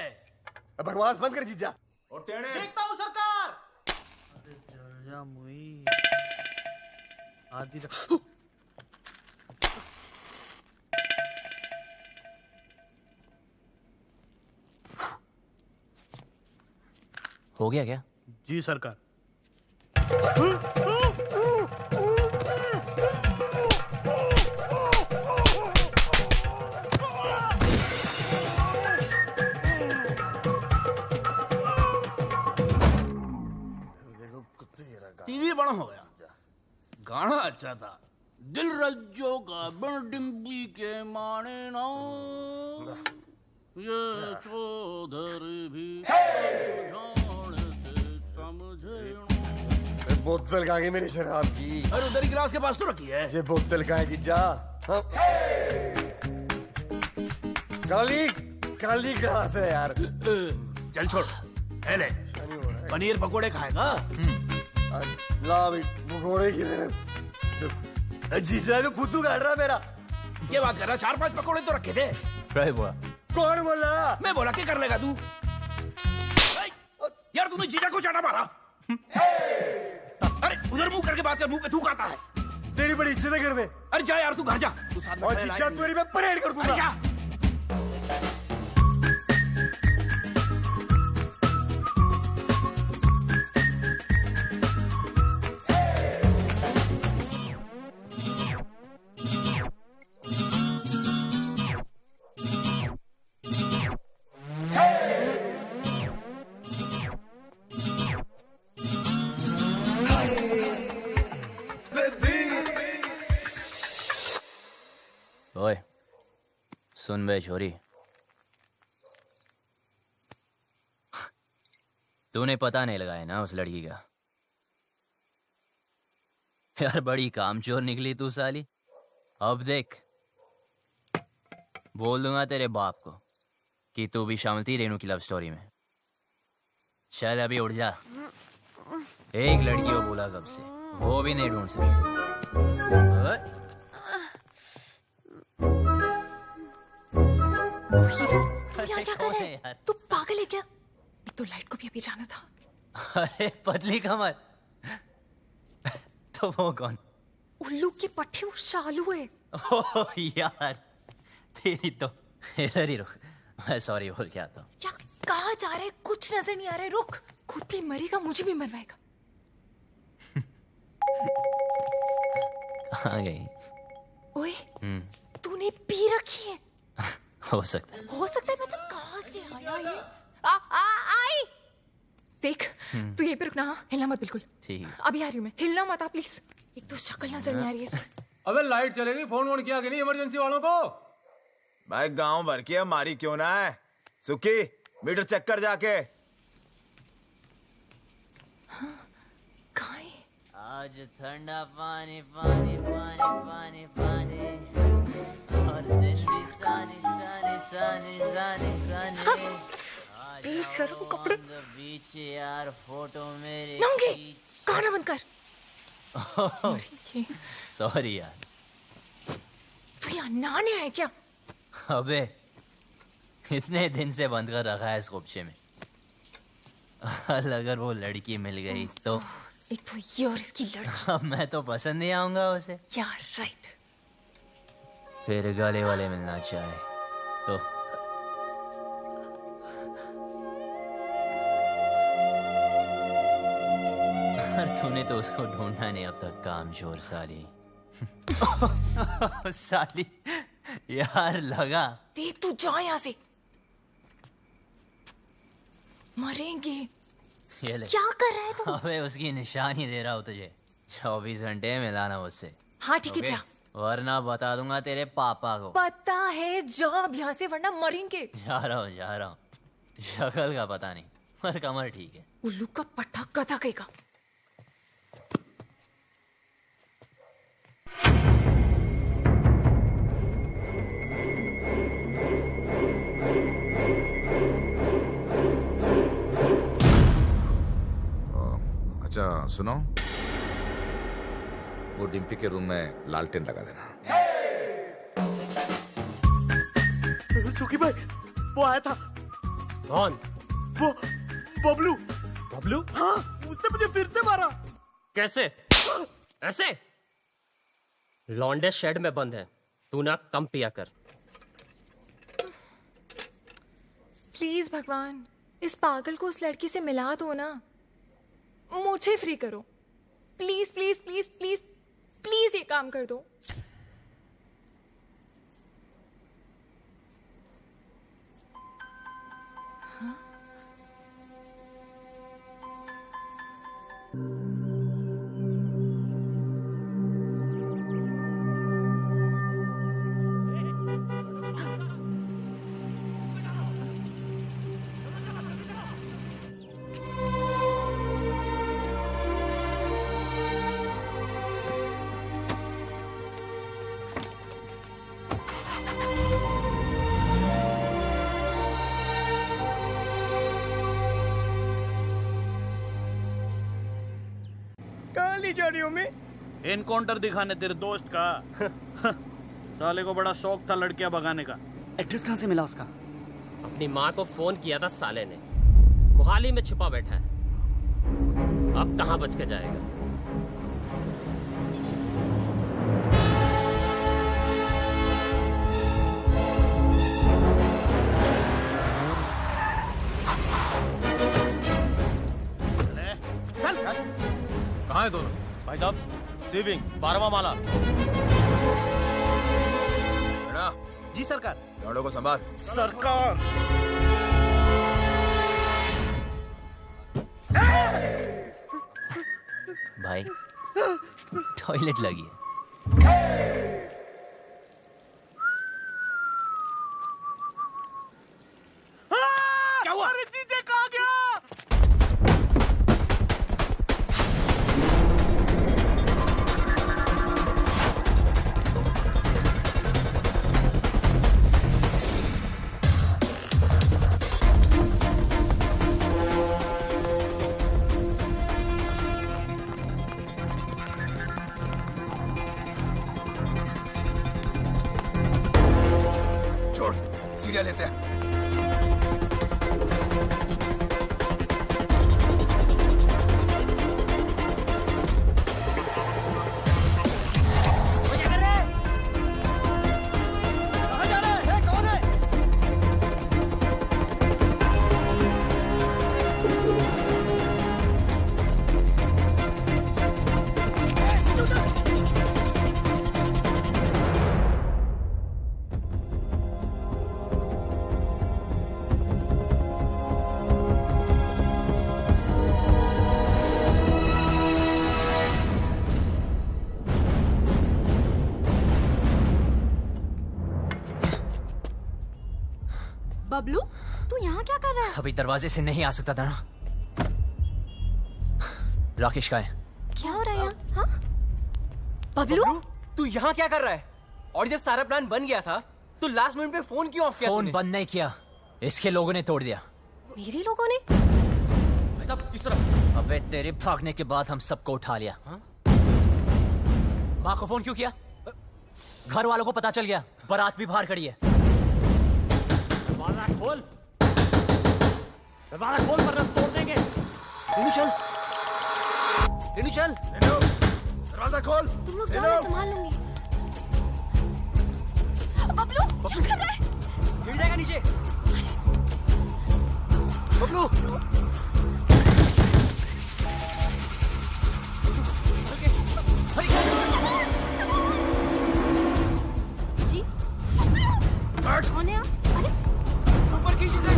बकवास बंद कर जीजा। और टेढ़े देखता हूँ सरकार। अरे चल जा मुई आदि हो गया क्या? जी सरकार। टीवी बड़ा हो गया, गाना अच्छा था। दिल रज्जो का बिन डिम्पी के माने ना, ये चौधरी भी बोतल कहाँ गई मेरी शराब की? अरे उधर ही गिलास के पास तो रखी है। ये बोतल कहाँ है जीजा? हाँ? काली काली कहाँ से यार? चल छोड़। ले पनीर पकोड़े खाएगा? ला भाई पकोड़े की जीजा तो फुद्दू काट रहा मेरा। ये बात कर रहा, 4-5 पकोड़े तो रखे थे। कौन बोला? मैं बोला क्या कर लेगा तू? यार तूने जीजा को चाटा मारा। अरे उधर मुंह करके बात कर, मुंह पे थूक आता है। तेरी बड़ी इज्जत है घर में। अरे जा यार तू घर जा। तू साथ में और जीजा तेरी मैं परेड कर दूंगा। ओए सुन बे छोरी, तूने पता नहीं लगाया ना उस लड़की का? यार बड़ी कामचोर निकली तू साली। अब देख, बोल दूंगा तेरे बाप को कि तू भी शामिल थी रेनू की लव स्टोरी में। चल अभी उठ जा। एक लड़की को बोला कब से, वो भी नहीं ढूंढ सकती। तू यहाँ क्या कर रहा है? तू पागल है क्या? एक तो लाइट को भी अभी जाना था। अरे पतली कमर। तो वो कौन? उल्लू के पट्टे, वो शालू है। ओह यार तेरी तो। इधर ही रुक, मैं सॉरी बोल के आता हूँ। क्या कहाँ जा रहा है? कुछ नजर नहीं आ रहा है। रुक, खुद भी मरेगा, मुझे भी मरवाएगा। आ गई। ओए, तूने पी रखी है? हो सकता है। हो सकता है मतलब कहाँ से आया ये? आई। देख, तू यहीं पे रुकना, हाँ? हिलना मत बिल्कुल। ठीक है। अभी आ रही हूँ मैं, हिलना मत प्लीज। एक तो शक्ल नजर नहीं आ रही है। अबे लाइट चलेगी, फोन वोन किया कि नहीं इमरजेंसी वालों को? भाई गांव भर की हमारी क्यों ना है? सुखी मीटर चेक कर जाके। आज ठंडा पानी पानी पानी पानी पानी और दिन भी सानी सानी सानी सानी सानी। बेशर्म कपड़े। बीच यार फोटो मेरे। नंगे, गाना बंद कर। सॉरी यार। तू यहाँ नहाने आया क्या? अबे इतने दिन से बंद कर रखा है इस खुपचे में। अगर वो लड़की मिल गई तो एक तो ये और इसकी लड़की। अब मैं तो पसंद नहीं आऊंगा उसे यार। राइट। फिर गले वाले मिलना चाहे तो तूने तो उसको ढूंढा नहीं अब तक, कामचोर साली। साली यार लगा। देख तू जा यहाँ से, मरेंगे। ये ले। क्या कर रहा है तू? अबे उसकी निशानी दे रहा हूँ तुझे। 24 घंटे मिलाना मुझसे। हाँ ठीक है, जा। वरना बता दूंगा तेरे पापा को। पता है, जा अब यहाँ से वरना मरेंगे। जा रहा हूँ। शक्ल का पता नहीं पर कमर ठीक है। उल्लू का पट्टा कथा कहेगा। अच्छा सुनो, वो डिम्पी के रूम में लालटेन लगा देना। सुखी भाई, वो आया था। कौन? वो बबलू। बबलू? हाँ, उसने मुझे फिर से मारा। कैसे? ऐसे? लौंडे शेड में बंद है, तू ना कम पिया कर। प्लीज भगवान, इस पागल को उस लड़की से मिला दो ना। मुझे फ्री करो, please please please please please ये काम कर दो। जा रही हो मैं? एनकाउंटर दिखाने तेरे दोस्त का। साले को बड़ा शौक था लड़कियां भगाने का। एड्रेस कहाँ से मिला उसका? अपनी माँ को फोन किया था साले ने, मोहाली में छिपा बैठा है। अब कहाँ बच के जाएगा? कहाँ है दोनों? भाई साहब, सीविंग 12वां माला। जी सरकार। लौंडों को संभाल। सरकार। भाई टॉयलेट लगी है। क्या हुआ? अरे जीजे कहाँ गया? छोड़, सीढ़ियाँ लेते हैं। बबलू, तू यहाँ क्या कर रहा है? अभी दरवाजे से नहीं आ सकता था ना। राकेश का है। क्या हो रहा है यहाँ? हाँ? बबलू, तू यहाँ क्या कर रहा है? और जब सारा प्लान बन गया था तो लास्ट मिनट पे फोन क्यों ऑफ किया? फोन बंद नहीं किया, इसके लोगों ने तोड़ दिया। मेरे लोगों ने? सब इस तरफ। अबे तेरे भागने के बाद हम सबको उठा लिया। माँ को फोन क्यों किया? घर वालों को पता चल गया, बारात भी बाहर खड़ी है। दरवाजा खोल, दरवाजा खोल वरना तोड़ देंगे। रेनू चल, रेनू चल, दरवाजा खोल। तुम लोग जाओ, मैं संभाल लूंगी। बबलू, क्या कर रहा है? गिर जाएगा नीचे। बबलू, जी, कौन है आप? अरे, ऊपर खींची से।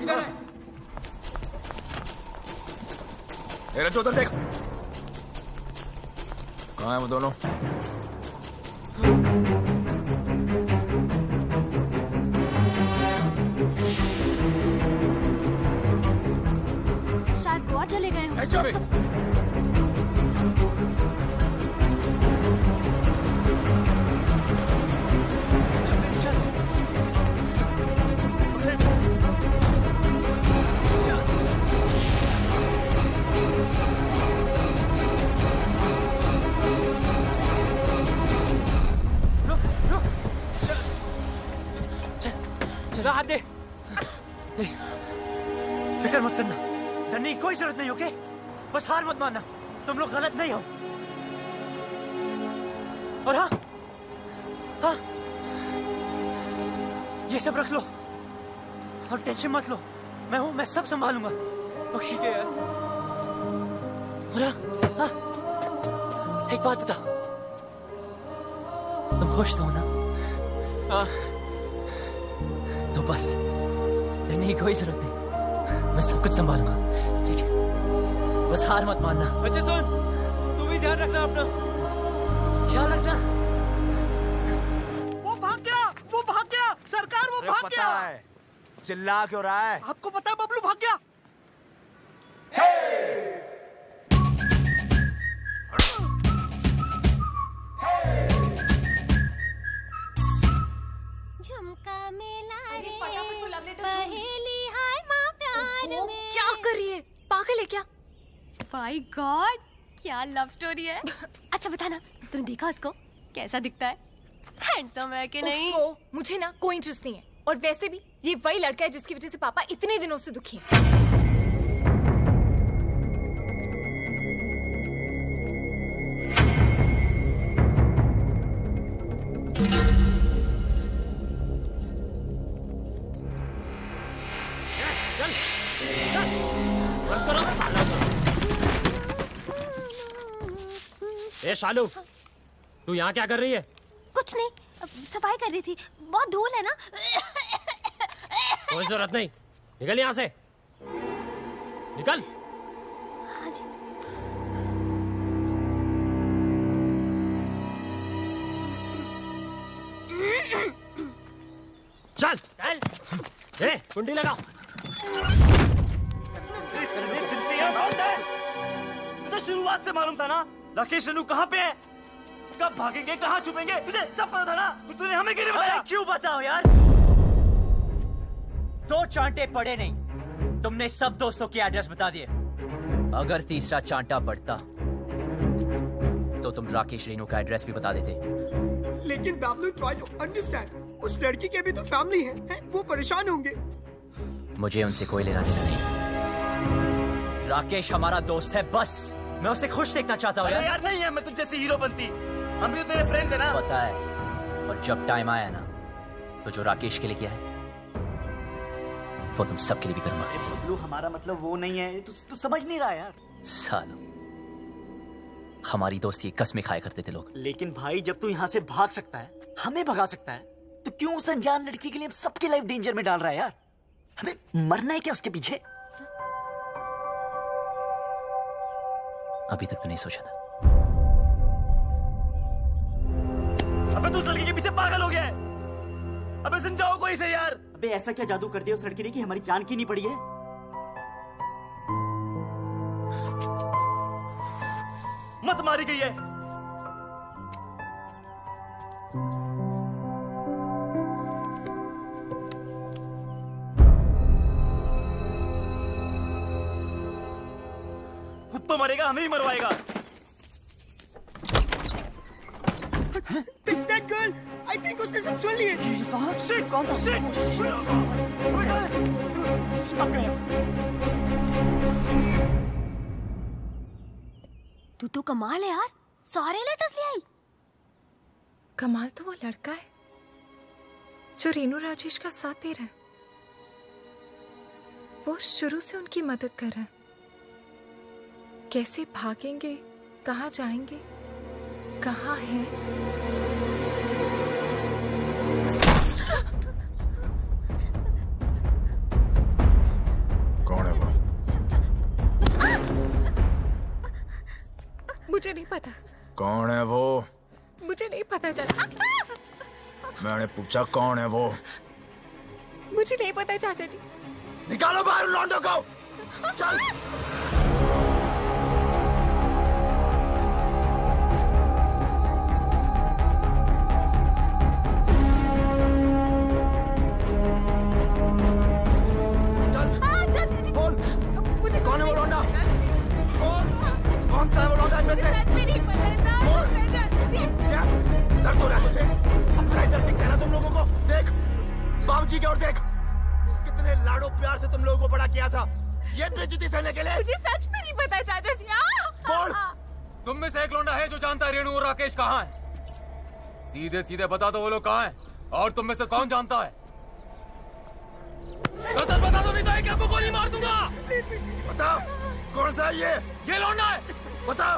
इधर है। रजो उधर देख। कहाँ है वो दोनों? शायद गोवा चले गए हों। चलो हाथ दे। फिक्र मत करना, डरने की कोई जरूरत नहीं, ओके? बस हार मत मानना, तुम लोग गलत नहीं हो। और हाँ हाँ, ये सब रख लो और टेंशन मत लो, मैं हूं, मैं सब संभालूंगा, ओके? ठीक है यार। और हाँ, एक बात बता, तुम खुश तो हो ना? हाँ। तो बस डरने की कोई जरूरत नहीं, मैं सब कुछ संभालूंगा, ठीक है? बस हार मत मानना। अच्छा सुन, तू भी ध्यान रखना अपना, ख्याल रखना। वो भाग गया, वो भाग गया, सरकार वो भाग गया। पता है, चिल्ला क्यों रहा है? आपको पता है बबलू भाग गया? झुमका मेला रे, फटाफट वो लव लेटर्स पहेली हाय माँ प्यार में। क्या कर रही है? पागल है क्या? माय गॉड, क्या लव स्टोरी है। अच्छा बताना, तूने देखा उसको? कैसा दिखता है? हैंडसम है कि नहीं? मुझे ना कोई इंटरेस्ट नहीं है, और वैसे भी ये वही लड़का है जिसकी वजह से पापा इतने दिनों से दुखी हैं। ए शालू, तू यहाँ क्या कर रही है? कुछ नहीं, सफाई कर रही थी, बहुत धूल है ना। कोई जरूरत नहीं, निकल यहाँ से, निकल। हाँ जी। चल चल, ए कुंडी लगाओ। तुझे शुरुआत से मालूम था ना राकेश रेनू कहाँ पे है, कब भागेंगे, कहाँ छुपेंगे, तुझे सब पता था ना, तूने हमें क्यों नहीं बताया? क्यों बताओ यार, दो चांटे पड़े नहीं, तुमने सब दोस्तों के एड्रेस बता दिए। अगर तीसरा चांटा पड़ता तो तुम राकेश रेनू का एड्रेस भी बता देते। लेकिन बबलू, ट्राई टू अंडरस्टैंड, उस लड़की के भी तो फैमिली है, वो परेशान होंगे। मुझे उनसे कोई लेना देना नहीं, राकेश हमारा दोस्त है, बस मैं उसे खुश देखना चाहता हूँ यार। नहीं है, मैं तुझ जैसी हीरो बनती, हम भी तो तेरे फ्रेंड्स हैं ना। पता है, और जब टाइम आया ना तो जो राकेश के लिए किया है वो तुम सबके लिए भी करूंगा। बबलू, हमारा मतलब वो नहीं है, तू समझ नहीं रहा यार। सालों, हमारी दोस्ती कसमें खाया करते थे लोग। लेकिन भाई, जब तू यहाँ से भाग सकता है, हमें भगा सकता है, तो क्यों उस अनजान लड़की के लिए सबकी लाइफ डेंजर में डाल रहा है यार? हमें मरना है क्या उसके पीछे? अभी तक तो नहीं सोचा था। अबे तू उस लड़की के पीछे पागल हो गया है। अबे समझाओ कोई से यार। अबे ऐसा क्या जादू कर दिया उस लड़की ने कि हमारी जान की नहीं पड़ी है? मत मारी गई है। खुद तो मरेगा, हमें ही मरवाएगा। That girl, I think उसने सब सुन लिए। Shit, कौन था? Shit, अबे कहाँ है? अब गया। तू तो कमाल है यार, सारे लेटर्स ले आई। कमाल तो वो लड़का है जो रेनू राजेश का साथ दे रहा है। वो शुरू से उनकी मदद कर रहा है। कैसे भागेंगे, कहाँ जाएंगे, कहाँ हैं? कौन है वो? मुझे नहीं पता। कौन है वो? मुझे नहीं पता चाचा। मैंने पूछा कौन है वो? मुझे नहीं पता चाचा जी। निकालो बाहर उन लौंडों को। चल। कौन है वो लौंडा? कौन सा है वो लौंडा इनमें से? क्या दर्द हो रहा है तुझे? अपना इधर दिखता है ना तुम लोगों को? देख बाबूजी की ओर देख। कितने लाडो प्यार से तुम लोगों को बड़ा किया था। ये बेइज्जती सहने के लिए? मुझे सच में नहीं पता चाचा जी। बोल। तुम में से एक लौंडा है जो जानता है रेणु और राकेश कहाँ है? सीधे सीधे बता दो वो लोग कहाँ हैं। और तुम में से कौन जानता है? तो सच बता दो, नहीं तो एक को गोली मार दूंगा। बता कौन सा है ये लौंडा है। बता।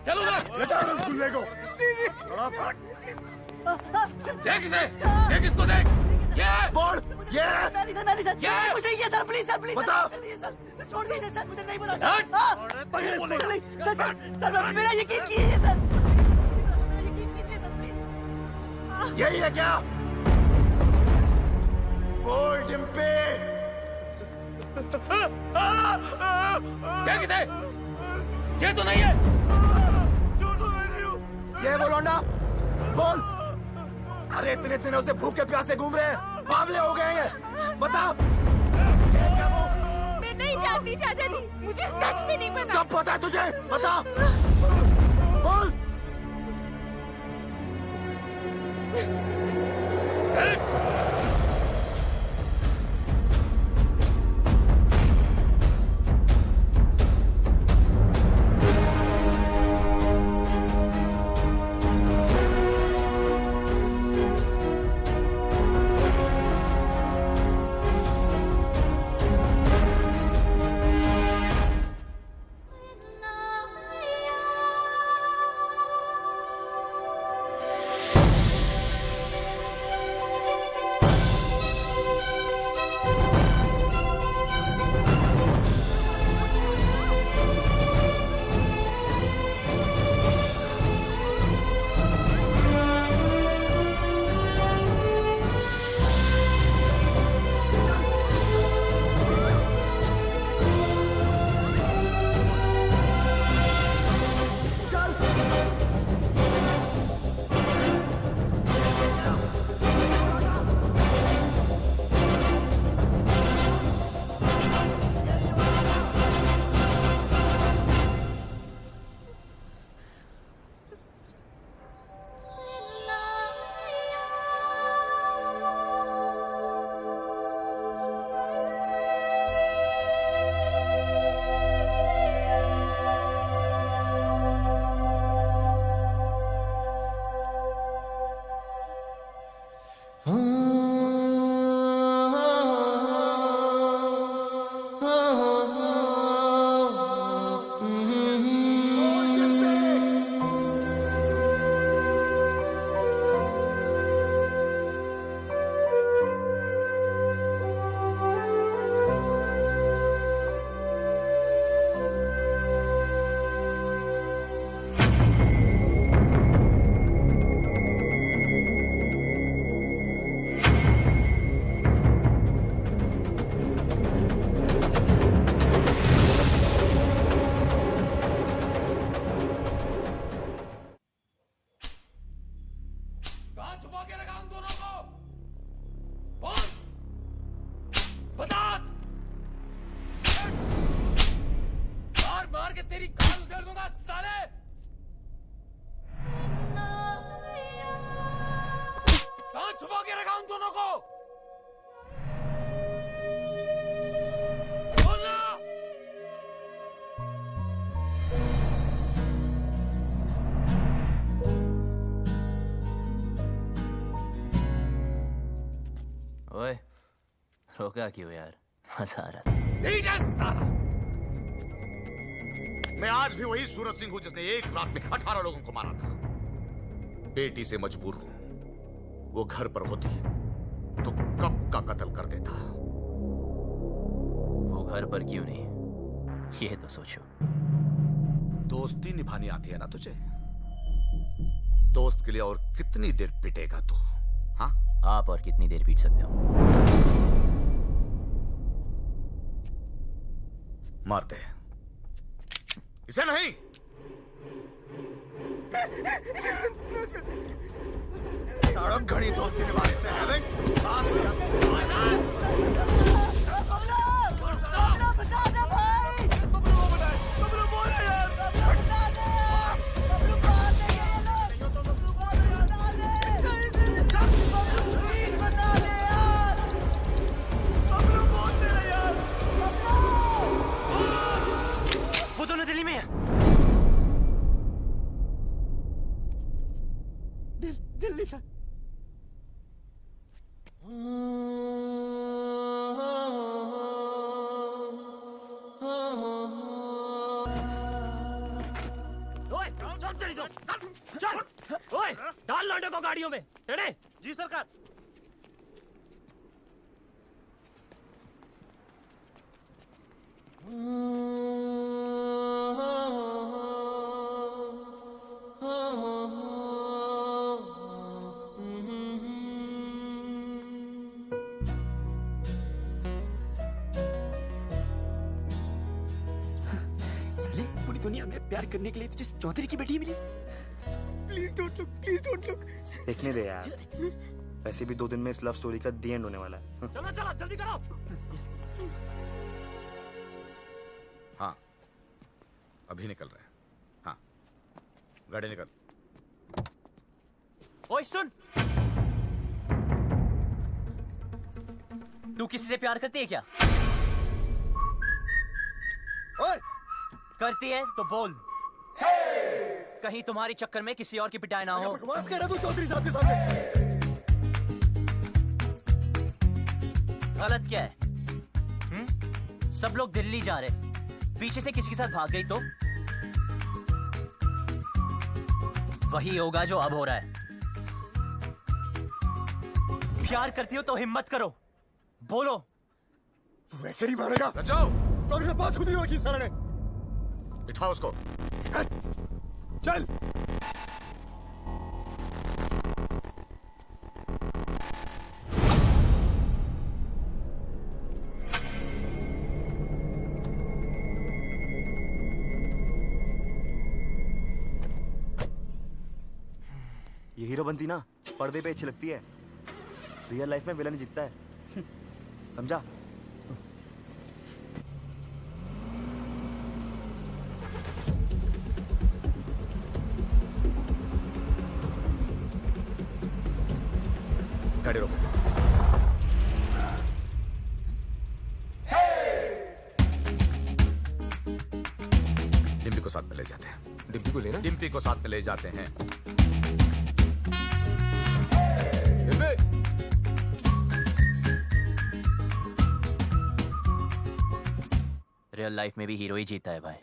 चलो उस गुल्ले को। देख इसे, देख इसको देख। ये बोल। ये कुछ नहीं किया सर, प्लीज सर, प्लीज बता। सर, छोड़ दीजिए सर, मुझे नहीं बोला हट। सर, मेरा यकीन कीजिए सर, यकीन कीजिए सर, प्लीज। यही है क्या? बोल डिम्पी। क्या किसे? ये तो नहीं है। ये वो लौंडा? बोल। अरे इतने दिनों से भूखे प्यासे घूम रहे हैं, बावले हो गए हैं। बता। मैं नहीं जानती चाचा जी, मुझे सच में नहीं पता। सब पता है तुझे? बता। बोल। कहां छुपा के रखा उन दोनों को? बोल, बता। मार मार के तेरी गाल उधेड़ दूंगा साले। कहां छुपा के रखा उन दोनों को? बोलना। ओए, रोका क्यों यार? मजा आ रहा था। मैं आज भी वही सूरज सिंह हूं जिसने एक रात में 18 लोगों को मारा था। बेटी से मजबूर हूं। वो घर पर होती तो कब का कत्ल कर देता। वो घर पर क्यों नहीं, ये तो सोचो। दोस्ती निभानी आती है ना तुझे? दोस्त के लिए और कितनी देर पिटेगा तू? हाँ, आप और कितनी देर पीट सकते हो? मार दे इसे। नहीं, सड़क घड़ी दोस्ती निभाने से है। वो दोनों दिल्ली में है। दिल्ली सर। ओए, चल तेरी तो, चल। ओए, डाल लौंडे को गाड़ियों में। टेढ़े। जी सरकार। साले, पूरी दुनिया में प्यार करने के लिए तुझे चौधरी की बेटी मिली। Please don't look, please don't look. देखने दे यार, वैसे भी 2 दिन में इस लव स्टोरी का दी एंड होने वाला है। चलो चलो जल्दी करो। हाँ, अभी निकल रहे हैं। हाँ, गाड़ी निकल। ओए सुन, तू किसी से प्यार करती है क्या? ओए, करती है तो बोल। कहीं तुम्हारे चक्कर में किसी और की पिटाई ना हो। बकवास कर रहा तू चौधरी साहब के सामने। गलत क्या है? सब लोग दिल्ली जा रहे, पीछे से किसी के साथ भाग गई तो वही होगा जो अब हो रहा है। प्यार करती हो तो हिम्मत करो, बोलो। तू वैसे नहीं मानेगा। जाओ। तो अभी बात खुद ही रखी सारा ने। बिठाओ उसको। चल। ये हीरो बनती ना पर्दे पे अच्छी लगती है, रियल लाइफ में विलन जीतता है। समझा? गाड़ी रोको। डिम्पी को साथ में ले जाते हैं। डिम्पी को लेना? डिम्पी को साथ में ले जाते हैं। रियल लाइफ में भी हीरो ही जीता है भाई।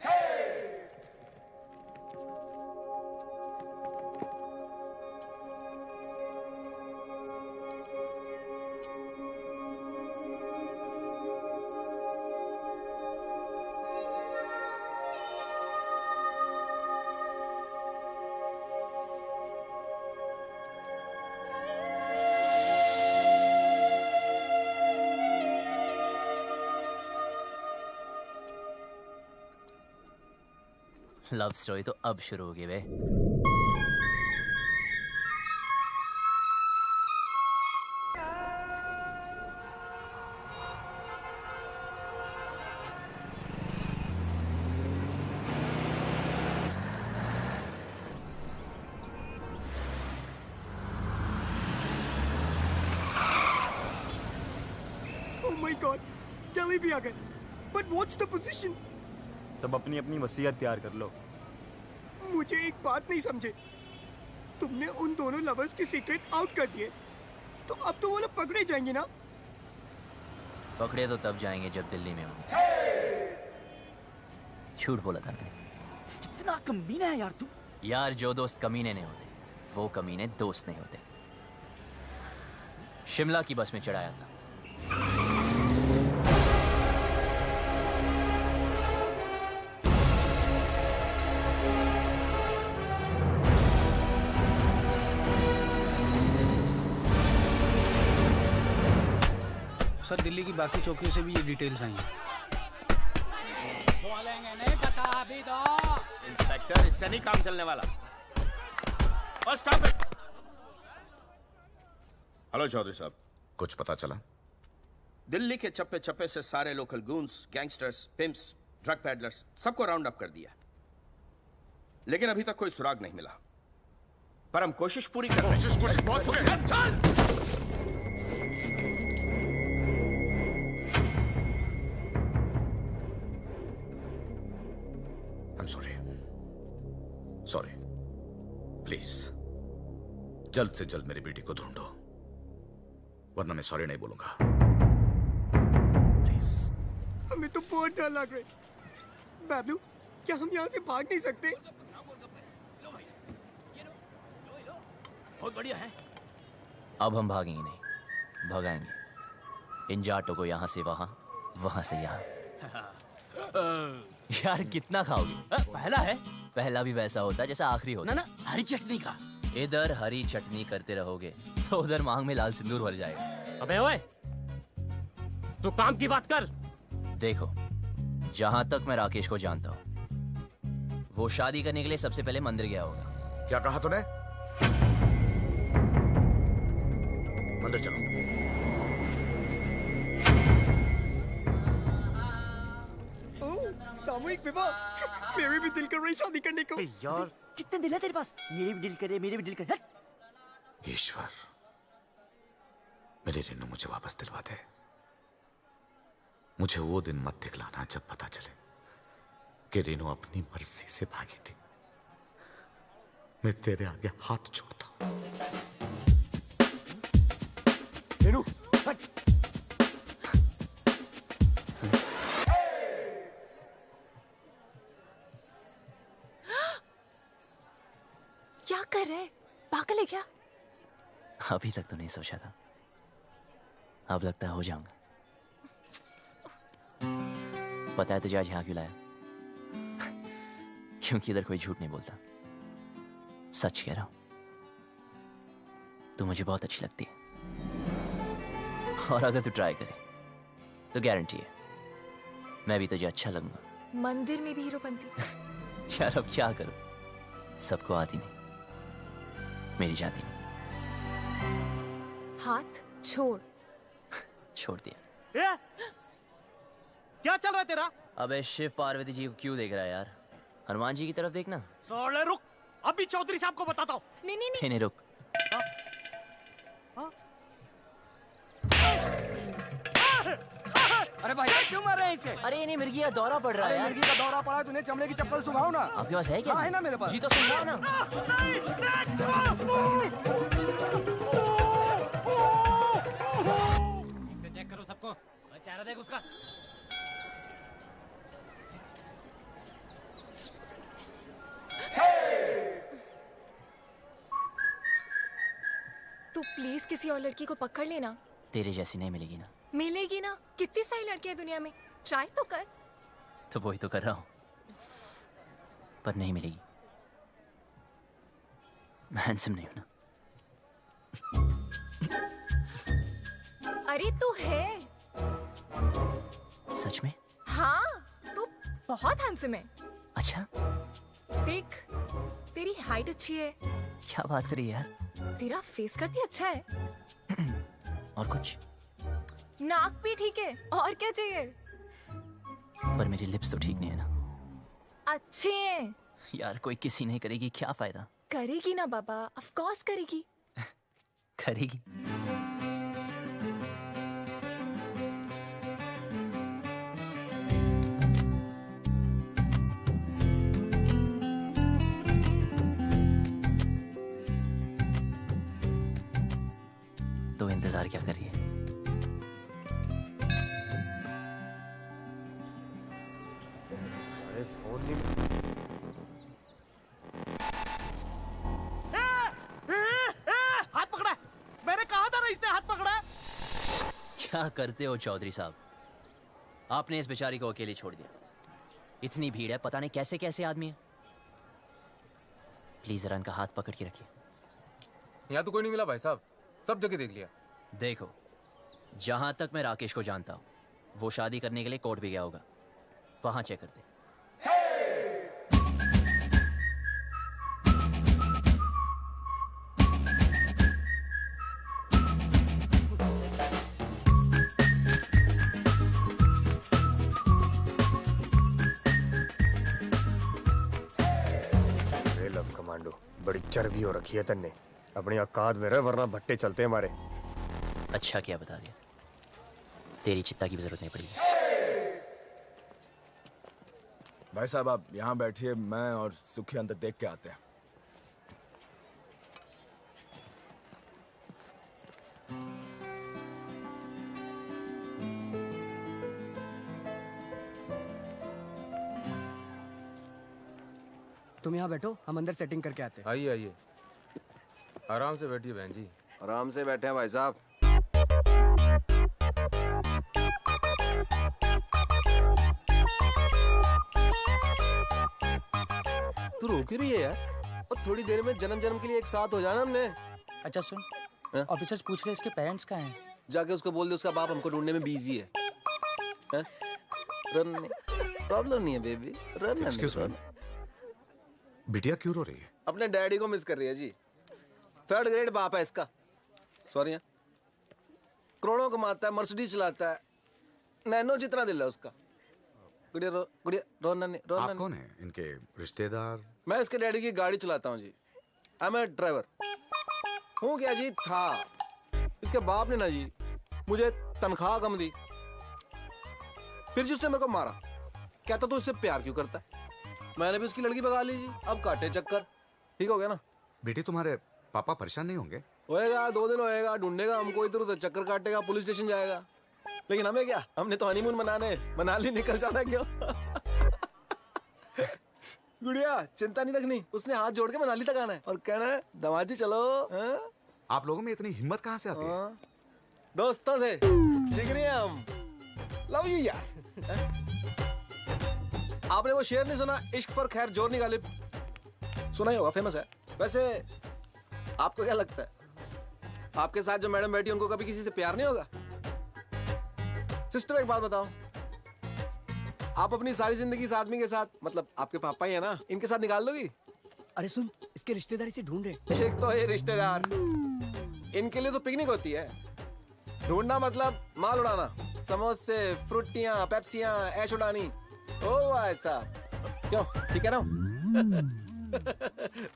लव स्टोरी तो अब शुरू होगी वे। माय गॉड, दिल्ली भी आ गए। But what's the position? तब अपनी अपनी वसीयत तैयार कर लो। मुझे एक बात नहीं समझे, तुमने उन दोनों लवर्स के सीक्रेट आउट कर दिए, तो अब तो वो लोग पकड़े जाएंगे ना? पकड़े तो तब जाएंगे जब दिल्ली में होंगे। झूठ बोला था मैंने। कितना कमीना है यार तू। यार जो दोस्त कमीने नहीं होते वो कमीने दोस्त नहीं होते। शिमला की बस में चढ़ाया था। सर दिल्ली की बाकी चौकियों से भी ये डिटेल्स आई हैं। बोलेंगे नहीं पता अभी तो। इंस्पेक्टर, इससे नहीं काम चलने वाला। और स्टॉप इट। हेलो चौधरी साहब, कुछ पता चला? दिल्ली के चप्पे चप्पे से सारे local goons, gangsters, pimps, drug peddlers सबको राउंड अप कर दिया, लेकिन अभी तक कोई सुराग नहीं मिला। पर हम कोशिश पूरी कर रहे हैं। I'm sorry. Sorry. प्लीज जल्द से जल्द मेरी बेटी को ढूंढो, वरना मैं सॉरी नहीं बोलूंगा। प्लीज। हमें तो बहुत डर लग रहा है। बाबलू, क्या हम यहाँ से भाग नहीं सकते? बहुत बढ़िया है। अब हम भागेंगे नहीं, भगाएंगे इन जाटों को यहाँ से वहाँ, वहाँ से यहाँ। यार कितना खाओगे? पहला है। पहला भी वैसा होता है जैसा आखिरी होता। ना हरी चटनी का। इधर हरी चटनी करते रहोगे तो उधर मांग में लाल सिंदूर भर जाएगा। अबे ओए, तू काम की बात कर। देखो, जहां तक मैं राकेश को जानता हूँ, वो शादी करने के लिए सबसे पहले मंदिर गया होगा। क्या कहा तूने? मंदिर चलो। सामूहिक विवाह। मेरे भी दिल कर रही शादी करने को। यार कितने दिल है तेरे पास? मेरे भी दिल करे, मेरे भी दिल करे। ईश्वर, मेरी रेनू मुझे वापस दिलवा दे। मुझे वो दिन मत दिखलाना जब पता चले कि रेनू अपनी मर्जी से भागी थी। मैं तेरे आगे हाथ जोड़ता हूं। रेनू, हट। क्या कर रहे? पागल है क्या? अभी तक तो नहीं सोचा था, अब लगता है हो जाऊंगा। पता है तुझे आज यहाँ क्यों लाया? क्योंकि इधर कोई झूठ नहीं बोलता, सच कह रहा हूं। तू मुझे बहुत अच्छी लगती है, और अगर तू ट्राई करे तो गारंटी है मैं भी तुझे अच्छा लगूंगा। मंदिर में भी हीरोपंती। यार अब क्या करूं, सबको आती नहीं, मेरी जाती नहीं। हाथ छोड़। छोड़ दिया। क्या चल रहा है तेरा? अबे शिव पार्वती जी को क्यों देख रहा है यार? हनुमान जी की तरफ देखना। साले रुक, अभी चौधरी साहब को बताता हूँ। नहीं नहीं नहीं रुक। अरे भाई क्यों मार रहे हैं इसे? अरे नहीं, मिर्गी का दौरा पड़ रहा है। मिर्गी का दौरा पड़ा, तूने चमड़े की चप्पल सुखाओ ना। आपके पास है क्या? है ना मेरे पास। जी तो सुखाओ ना। चेक करो सबको, चेहरा देख उसका। तू प्लीज किसी और लड़की को पकड़ लेना। तेरे जैसी नहीं मिलेगी ना। मिलेगी ना, कितनी सारी लड़कियां दुनिया में, ट्राई तो कर। तो वही तो कर रहा हूँ, पर नहीं मिलेगी। मैं हैंडसम नहीं हूं ना। अरे तू है। सच में? हाँ, तू बहुत हैंडसम है। अच्छा, देख, तेरी हाइट अच्छी है। क्या बात करी यार? तेरा फेस कट भी अच्छा है। और कुछ? नाक भी ठीक है, और क्या चाहिए? पर मेरी लिप्स तो ठीक नहीं है ना। अच्छे हैं। यार कोई किसी नहीं करेगी, क्या फायदा? करेगी ना बाबा, ऑफ कोर्स करेगी। करेगी। तो इंतजार क्या करिए। अरे फोन नहीं। हाथ पकड़ा है। मैंने कहा था ना इसने हाथ पकड़ा है। क्या करते हो चौधरी साहब? आपने इस बेचारी को अकेले छोड़ दिया। इतनी भीड़ है, पता नहीं कैसे कैसे आदमी है। प्लीज जरा इनका हाथ पकड़ के रखिए। यहाँ तो कोई नहीं मिला भाई साहब, सब जगह देख लिया। देखो, जहां तक मैं राकेश को जानता हूं, वो शादी करने के लिए कोर्ट भी गया होगा। वहां चेक करते। लव कमांडो, बड़ी चर्बी हो रखी है तन्ने। अपनी औकात में रह, वरना भट्टे चलते हैं हमारे। अच्छा किया बता दिया, तेरी चित्ता की भी जरूरत नहीं पड़ेगी। भाई साहब आप यहाँ बैठिए, मैं और सुखी अंदर देख के आते हैं। तुम यहाँ बैठो, हम अंदर सेटिंग करके आते हैं। आइए आइए, आराम से बैठिए बहन जी। आराम से बैठे हैं भाई साहब। तू रो क्यों रही है यार? और थोड़ी देर में जन्म जन्म के लिए एक साथ हो जाना हमने। अच्छा सुन, ऑफिसर्स पूछ रहे इसके पेरेंट्स कहाँ हैं? जाके उसको बोल दे उसका बाप हमको ढूंढने में बिजी है। रन प्रॉब्लम नहीं है बेबी, रन। एक्सक्यूज मी, बिटिया क्यों रो रही है? अपने डैडी को मिस कर रही है जी। 3rd ग्रेड बाप है इसका। सॉरी, करोड़ों कमाता है, मर्सिडीज चलाता है, नैनो जितना दिल है उसका। गुड़िया रोना नहीं, रोना आप कौन है? इनके रिश्तेदार? मैं इसके डैडी की गाड़ी चलाता हूँ जी। I M A driver. हूँ क्या जी? था। इसके बाप ने ना जी मुझे तनख्वाह कम दी, फिर जी उसने मेरे को मारा। कहता तो इससे प्यार क्यों करता है? मैंने भी उसकी लड़की भगा ली जी। अब काटे चक्कर। ठीक हो गया ना? बेटी तुम्हारे पापा परेशान नहीं होंगे? होएगा, 2 दिन होएगा, ढूंढेगा हमको, इधर उधर चक्कर काटेगा, पुलिस स्टेशन जाएगा। लेकिन हमें क्या, हमने तो हनीमून मनाने मनाली निकल जाना। क्यों? गुड़िया चिंता नहीं रखनी, उसने हाथ जोड़ के मनाली तक आना है और कहना है दमाजी चलो। आप लोगों में इतनी हिम्मत कहाँ से आती है? दोस्तों से जिगरी हैं हम। लव यू यार। आपने वो शेर नहीं सुना, इश्क पर खैर जोर नहीं गालिब? सुना ही होगा, फेमस है। वैसे आपको क्या लगता है, आपके साथ जो मैडम बैठी उनको कभी किसी से प्यार नहीं होगा? सिस्टर एक बात बताओ, आप अपनी सारी जिंदगी इस आदमी के साथ, मतलब आपके पापा ही है ना, इनके साथ निकाल दोगी? अरे सुन, इसके रिश्तेदारी से ढूंढ रहे। एक तो ये रिश्तेदार, इनके लिए तो पिकनिक होती है। ढूंढना मतलब माल उड़ाना, समोसे, फ्रूटियां, पेप्सियां, ऐश उड़ानी। ओ ऐसा क्यों? ठीक है ना?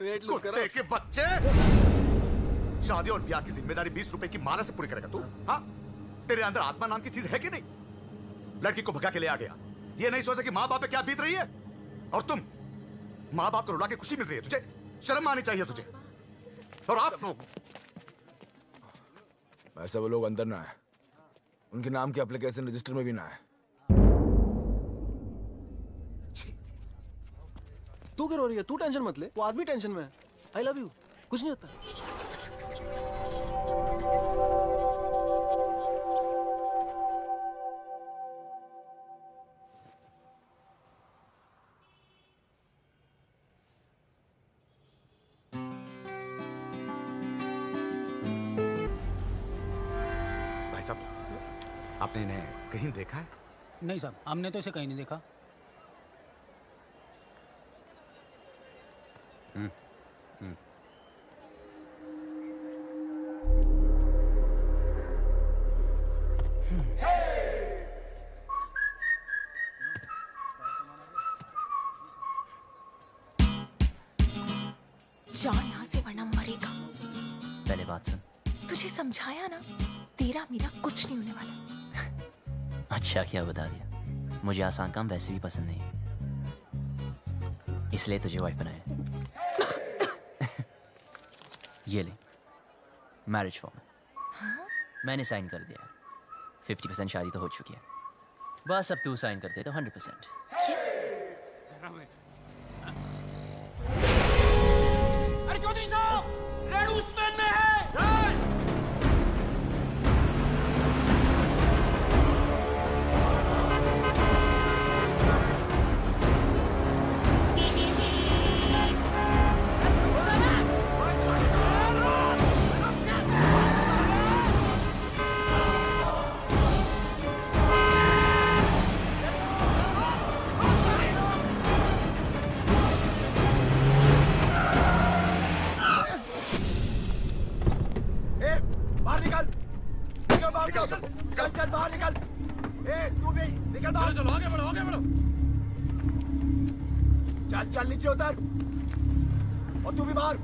वेट लूज करो। कुत्ते के बच्चे! शादी और ब्याह की जिम्मेदारी 20 रुपए की माला से पूरी करेगा तू? हाँ? तेरे अंदर आत्मा नाम की चीज है कि नहीं? लड़की को भगा के ले आ गया, ये नहीं सोचा कि माँ बाप पे क्या बीत रही है। और तुम माँ बाप को रुला के खुशी मिल रही है, तुझे शर्म आनी चाहिए तुझे। और आप लोग वैसे वो लोग अंदर ना है, उनके नाम के एप्लीकेशन रजिस्टर में भी ना है। तू क्यों रो रही है? तू टेंशन मत ले, वो आदमी टेंशन में है। आई लव यू, कुछ नहीं होता। भाई साहब, आपने इन्हें कहीं देखा है? नहीं साहब, हमने तो इसे कहीं नहीं देखा। जा यहाँ से वरना मरेगा। पहले बात सुन। तुझे समझाया ना, तेरा मेरा कुछ नहीं होने वाला। अच्छा क्या बता दिया, मुझे आसान काम वैसे भी पसंद नहीं, इसलिए तुझे वाइफ बनाया। ये ले मैरिज फॉर्म। हाँ? मैंने साइन कर दिया। 50% शादी तो हो चुकी है, बस अब तू साइन कर दे तो 100%। अरे चौधरी साहब, रेणु स्पेन में है। चल चल बाहर निकल। ए तू भी निकल बाहर। चलो आगे बढ़ो, आगे बढ़ो। चल चल नीचे उतर। और तू भी बाहर।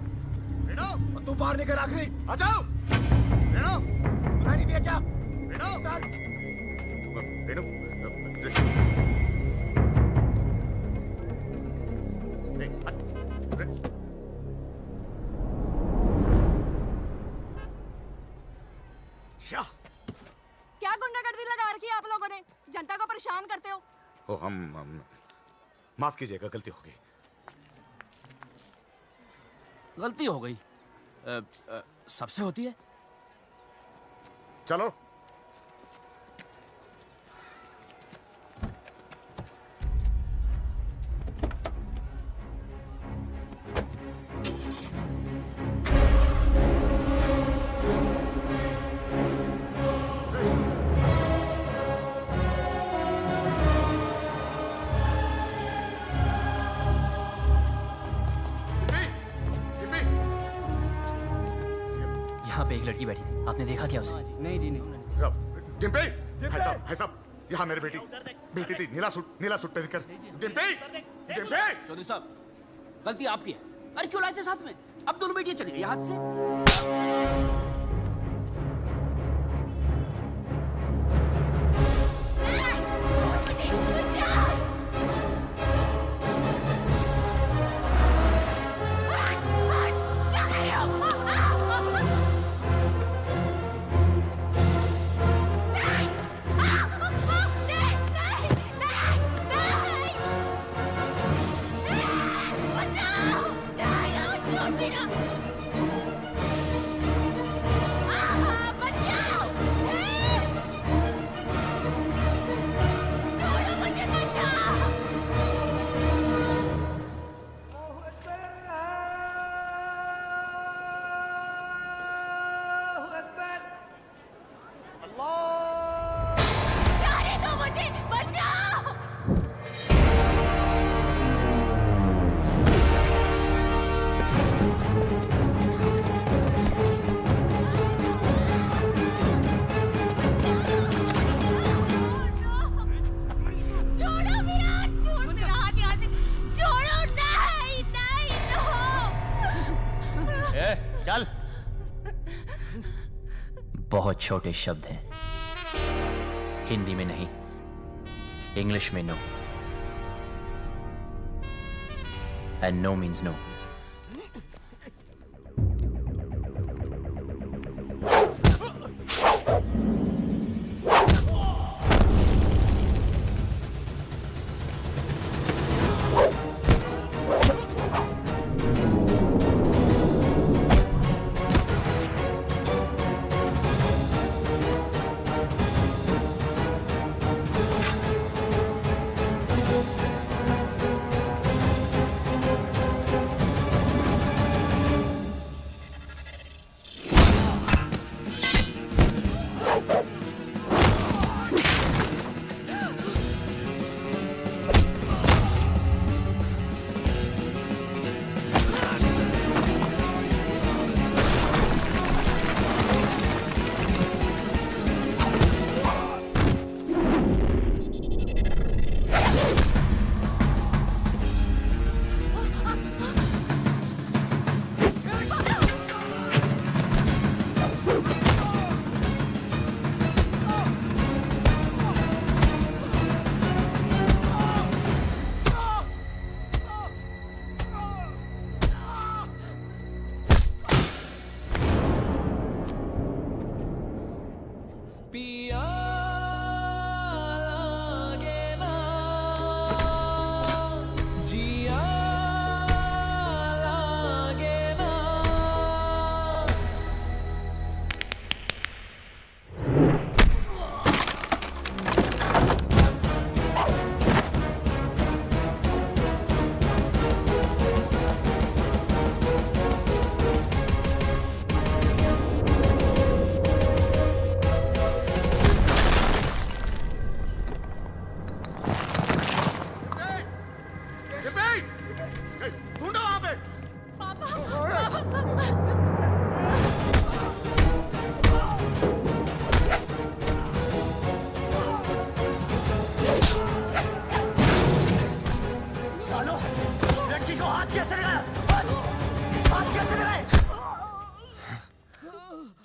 और तू बाहर निकल आखिरी। आ जाओ। सुनाई नहीं दिया क्या? उतर। क्या गुंडागर्दी लगा रखी है आप लोगों ने? जनता को परेशान करते हो। ओ हम माफ कीजिएगा, गलती हो गई। गलती हो गई? सबसे होती है। चलो। एक लड़की बैठी थी, आपने देखा क्या उसे? नहीं जी नहीं। डिम्पी, भाई साहब, यहाँ मेरी बेटी थी, नीला सूट पहनकर। डिम्पी, चौधरी साहब, गलती आपकी है। अरे क्यों लाए थे साथ में? अब दोनों बेटियां चली गई हाथ से। चल। बहुत छोटे शब्द हैं, हिंदी में नहीं, इंग्लिश में no, and no means no.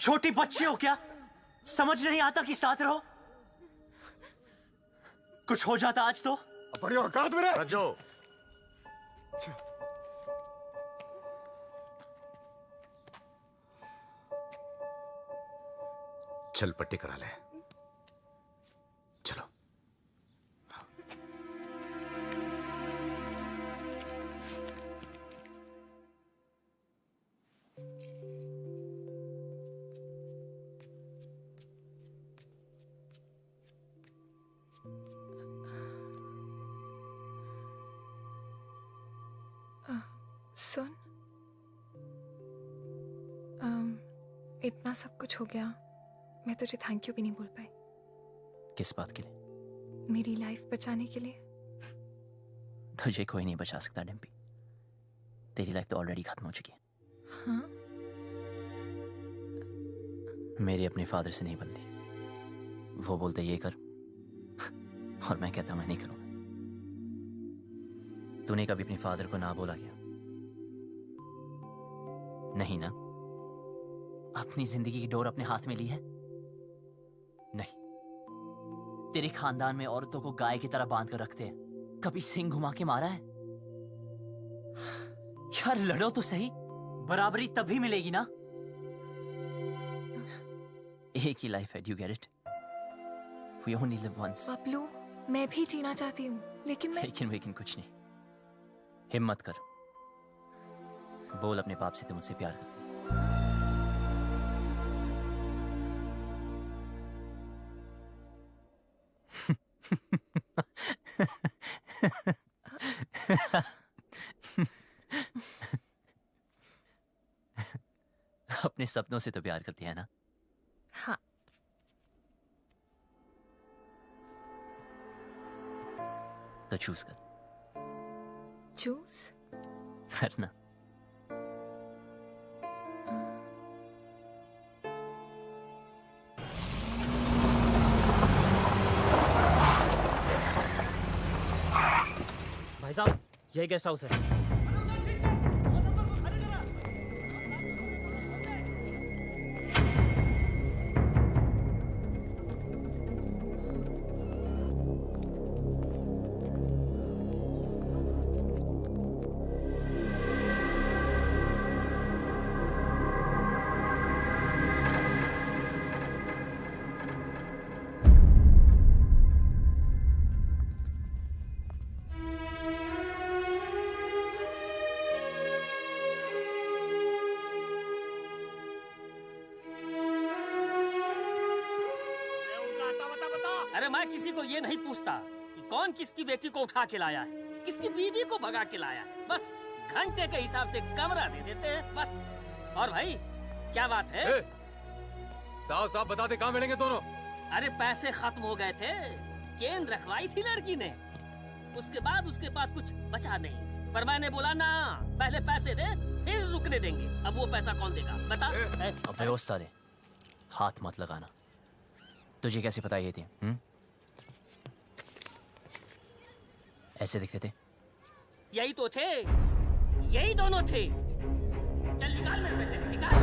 छोटी बच्ची हो क्या? समझ नहीं आता कि साथ रहो? कुछ हो जाता आज तो? बड़ी औकात में रह। रजो, चल पट्टी करा ले। चलो। सुन, इतना सब कुछ हो गया, मैं तुझे थैंक यू भी नहीं बोल पाई। किस बात के लिए? मेरी लाइफ बचाने के लिए। तुझे कोई नहीं बचा सकता डिम्पी। तेरी लाइफ तो ऑलरेडी खत्म हो चुकी है। हाँ? मेरी अपने फादर से नहीं बनती। वो बोलते ये कर और मैं कहता मैं नहीं करूंगा। तूने कभी अपने फादर को ना बोला क्या? नहीं ना? अपनी जिंदगी की डोर अपने हाथ में ली है? नहीं। तेरे खानदान में औरतों को गाय की तरह बांध कर रखते हैं। कभी सिंग घुमा के मारा है? यार लड़ो तो सही, बराबरी तभी मिलेगी ना। एक ही लाइफ है, do you get it? We only live once. Bablu, मैं भी जीना चाहती हूँ, लेकिन लेकिन कुछ नहीं। हिम्मत कर, बोल अपने बाप से तू मुझसे प्यार करती है। अपने सपनों से तो प्यार करती है ना? हाँ। तो चूज कर। चूज करना। भाई साहब, यही गेस्ट हाउस है। अरे मैं किसी को ये नहीं पूछता कि कौन किसकी बेटी को उठा के लाया है, किसकी बीवी को भगा के लाया है। बस घंटे के हिसाब से कमरा दे देते हैं बस। और भाई क्या बात है? साहब साहब बता दे, कहाँ मिलेंगे दोनों? अरे पैसे खत्म हो गए थे, चेन रखवाई थी लड़की ने, उसके बाद उसके पास कुछ बचा नहीं। पर मैंने बोला ना, पहले पैसे दे फिर रुकने देंगे। अब वो पैसा कौन देगा बता? अब व्यवस्था दे, हाथ मत लगाना। तुझे कैसे पता ये थी? ऐसे दिखते थे? यही तो थे, यही दोनों थे। चल निकाल मेरे पैसे, निकाल।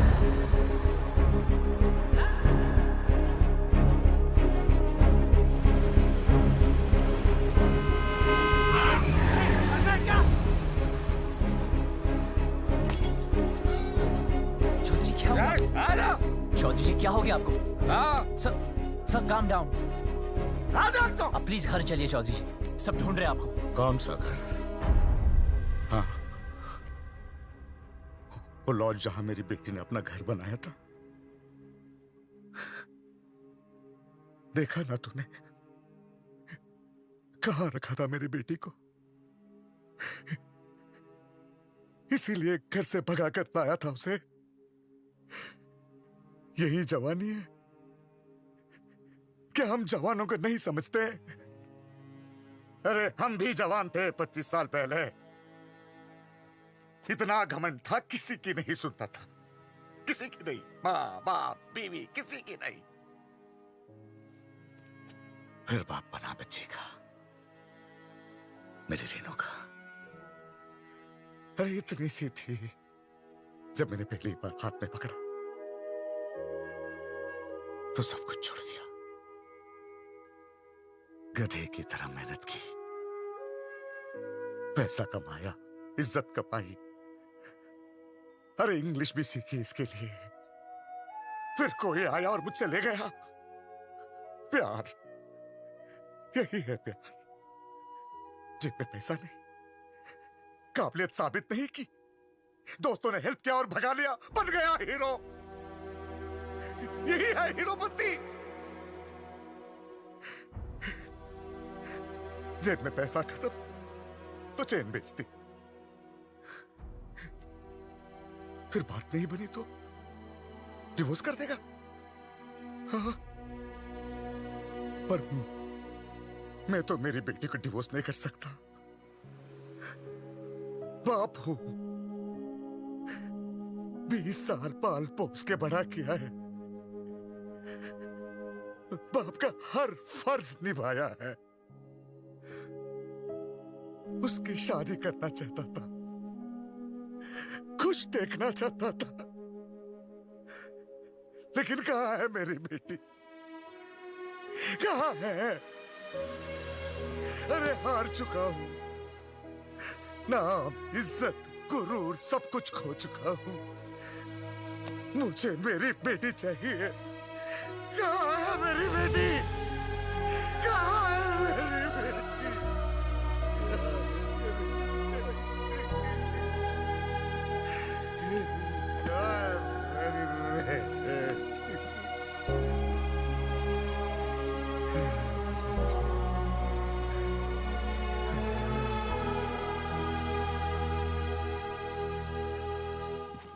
चौधरी जी क्या हो गया? चौधरी जी क्या हो गया आपको? Sir calm down. अब प्लीज घर चलिए चौधरी जी, सब ढूंढ रहे हैं आपको। कौन सा घर? हाँ, वो लॉज जहां मेरी बेटी ने अपना घर बनाया था। देखा ना तूने कहां रखा था मेरी बेटी को? इसीलिए घर से भगा कर लाया था उसे। यही जवानी है? क्या हम जवानों को नहीं समझते? अरे हम भी जवान थे 25 साल पहले। इतना घमंड था, किसी की नहीं सुनता था, किसी की नहीं। माँ बाप बीवी किसी की नहीं। फिर बाप बना बच्ची का, मेरी रेनू का। अरे इतनी सी थी जब मैंने पहली बार हाथ में पकड़ा। तो सब कुछ छोड़ दिया, गधे की तरह मेहनत की, पैसा कमाया, इज्जत कमाई, अरे इंग्लिश भी सीखी इसके लिए। फिर कोई आया और मुझसे ले गया। प्यार, यही है प्यार। जेब में पैसा नहीं, काबिलियत साबित नहीं की, दोस्तों ने हेल्प किया और भगा लिया, बन गया हीरो। यही है हीरोपंती। जेब में पैसा खत्म तो चेन बेचती, फिर बात नहीं बनी तो डिवोर्स कर देगा। हाँ, पर मैं तो मेरी बेटी को डिवोर्स नहीं कर सकता। बाप हूं, 20 साल पाल पोस के बड़ा किया है, बाप का हर फर्ज निभाया है। उसकी शादी करना चाहता था, खुश देखना चाहता था, लेकिन कहां है मेरी बेटी, कहां है? अरे हार चुका हूं, नाम, इज्जत, गुरूर सब कुछ खो चुका हूं। मुझे मेरी बेटी चाहिए। कहां है मेरी बेटी? कहां है मेरी बेटी?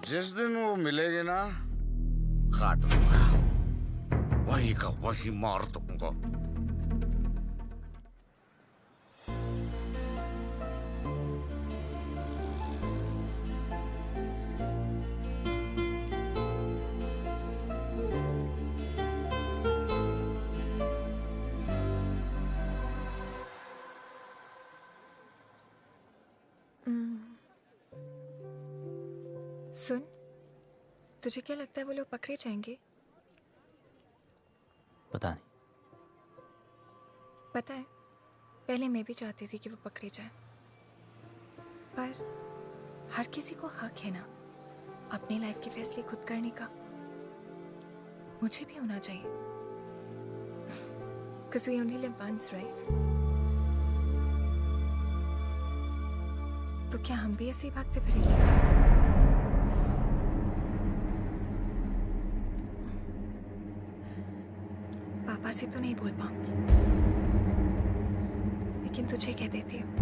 जिस दिन वो मिलेगी ना, काट दूंगा, वही का वही मार दूंगा। सुन, तुझे क्या लगता है वो लोग पकड़े जाएंगे? पता नहीं। पता है, पहले मैं भी चाहती थी कि वो पकड़े जाएं, पर हर किसी को हक है ना अपनी लाइफ के फैसले खुद करने का। मुझे भी होना चाहिए, because we only live once, right? तो क्या हम भी ऐसे ही भागते फिरेंगे? पापा से तो नहीं बोल पाऊंगी, लेकिन तुझे कह देती हूँ।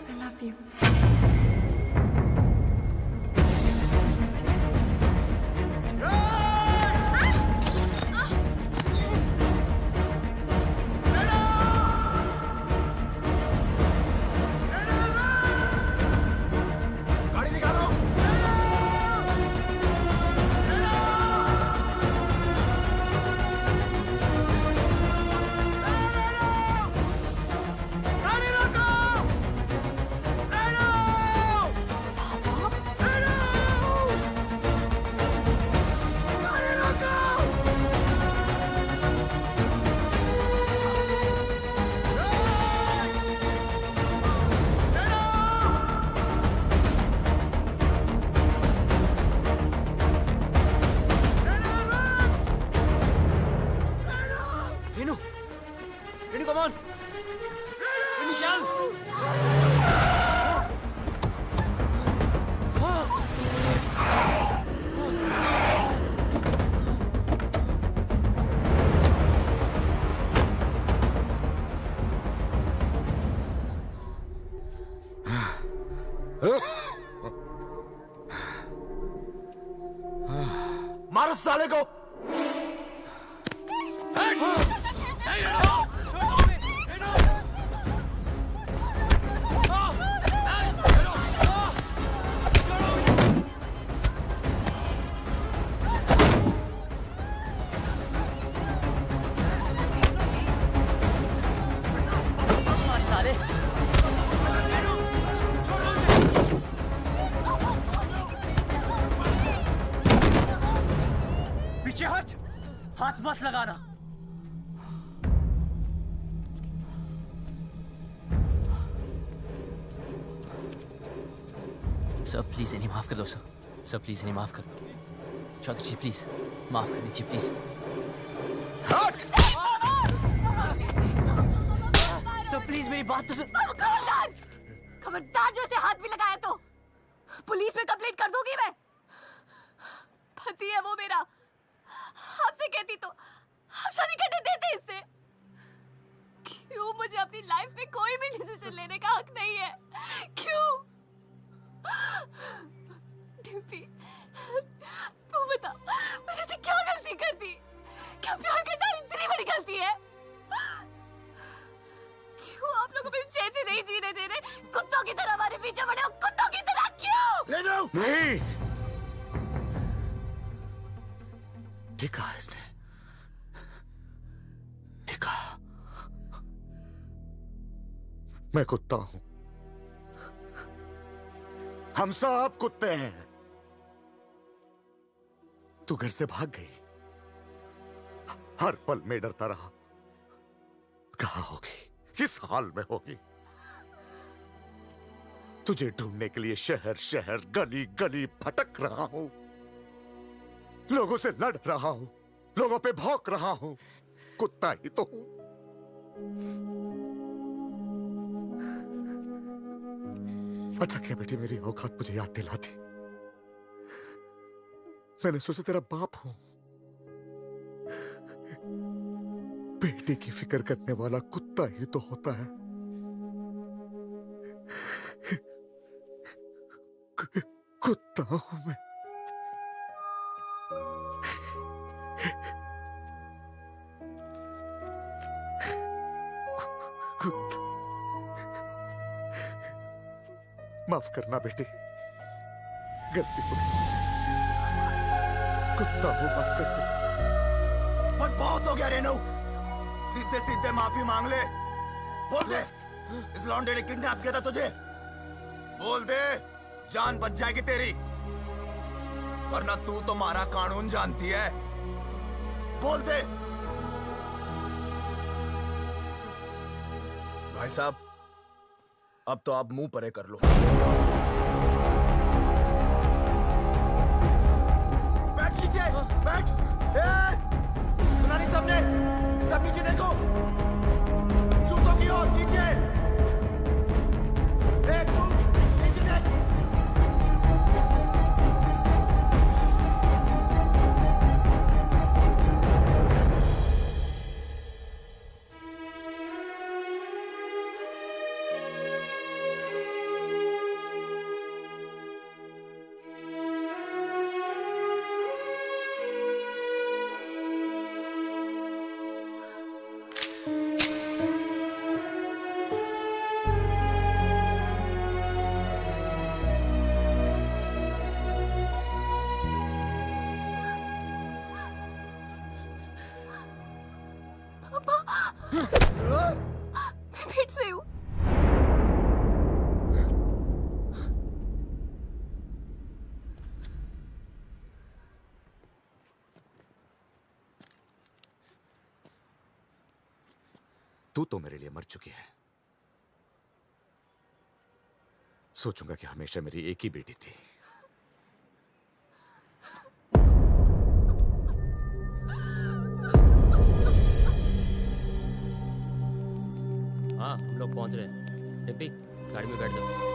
I love you. मारो साले को। साले मत लगाना। सर प्लीज इन्हें माफ कर दो सर। सर प्लीज इन्हें माफ कर दो। चौधरी जी प्लीज माफ कर दीजिए प्लीज। सर प्लीज मेरी बात तो सुन। खबरदार! खबरदार जो इसे हाथ भी लगाया तो पुलिस में कंप्लेंट कर दूंगी मैं। पति है वो मेरा। आपसे कहती तो आप शादी करने देते इससे। क्यों मुझे अपनी लाइफ में कोई भी डिसीजन लेने का हक नहीं है? क्यों? डिम्पी, तू बता मैंने तो क्या गलती कर दी? क्या प्यार करना इतनी बड़ी गलती है? क्यों आप लोग अपनी चैन नहीं जीने दे रहे? कुत्तों की तरह हमारे पीछे पड़े हो, कुत्तों की तरह क्यों? नहीं, देखा इसने, देखा मैं कुत्ता हूं, हम सब कुत्ते हैं। तू घर से भाग गई, हर पल में डरता रहा, कहां होगी, किस हाल में होगी। तुझे ढूंढने के लिए शहर शहर गली गली भटक रहा हूं, लोगों से लड़ रहा हूं, लोगों पे भौंक रहा हूं, कुत्ता ही तो हूं। अच्छा क्या बेटी मेरी औकात मुझे याद दिलाती। मैंने सोचा तेरा बाप हूं, बेटी की फिक्र करने वाला कुत्ता ही तो होता है। कुत्ता हूं मैं। कुत्ता। माफ करना बेटी, गलती हो गई, कुत्ता हूं, माफ कर दे। बस बहुत हो गया रेनू, सीधे सीधे माफी मांग ले। बोल दे इस लौंडे ने किडनैप किया था तुझे, बोल दे जान बच जाएगी तेरी, वरना तू तो हमारा कानून जानती है। बोल दे। भाई साहब अब तो आप मुंह परे कर लो। बैठ नीचे, बैठ। सुना नहीं सबने? सब नीचे देखो, जूतों की ओर नीचे। तू नीचे देख। मैं फिर से हूँ। तू तो मेरे लिए मर चुकी है। सोचूंगा कि हमेशा मेरी एक ही बेटी थी। हाँ हम लोग पहुंच रहे हैं। डिम्पी गाड़ी में बैठ जाओ।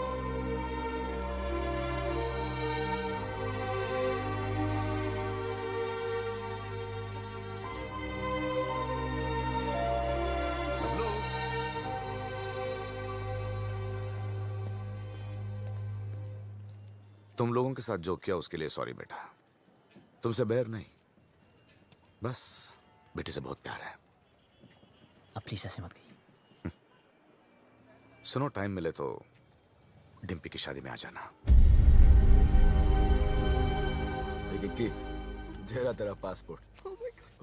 तुम लोगों के साथ जो किया उसके लिए सॉरी बेटा। तुमसे बैर नहीं, बस बेटी से बहुत प्यार है। अब प्लीज ऐसे मत कहिए। सुनो टाइम मिले तो डिम्पी की शादी में आ जाना। किक्की जेरा तेरा पासपोर्ट,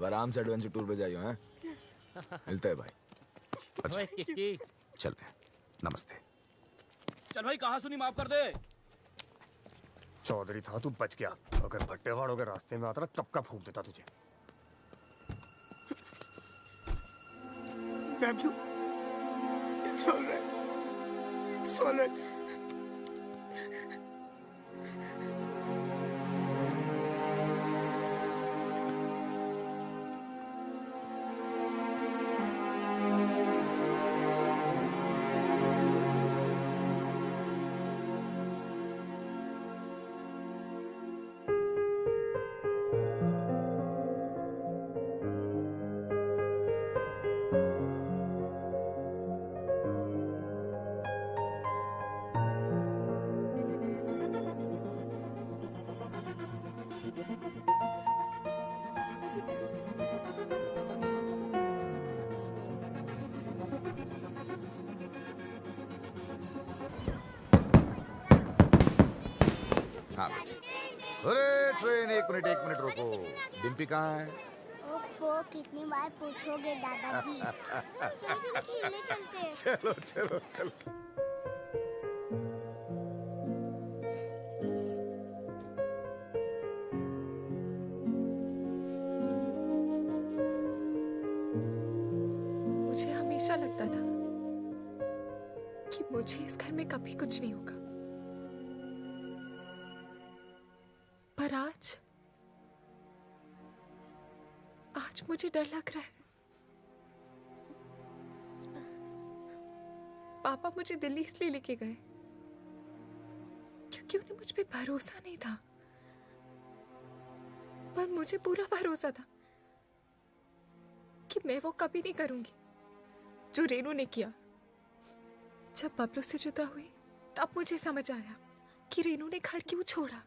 आराम से एडवेंचर टूर पे जाइयो हैं। मिलते हैं भाई। ओए किक्की चलते हैं, नमस्ते। चल भाई कहा सुनी माफ कर दे। चौधरी था तू बच गया, अगर भट्टे वालों के रास्ते में आता ना कब का फूंक देता तुझे। Bablu, it's all right. It's all right. हाँ अरे ट्रेन एक मिनट रुको। डिम्पी कहाँ है? ओफो, कितनी बार पूछोगे दादाजी। खेलने चलते हैं। चलो चलो चलो। मुझे हमेशा लगता था कि मुझे इस घर में कभी कुछ नहीं होगा, पर आज मुझे डर लग रहा है। पापा मुझे दिल्ली इसलिए लेके गए क्योंकि उन्हें मुझ पे भरोसा नहीं था, पर मुझे पूरा भरोसा था कि मैं वो कभी नहीं करूंगी जो रेनू ने किया। जब बबलू से जुदा हुई तब मुझे समझ आया कि रेनू ने घर क्यों छोड़ा।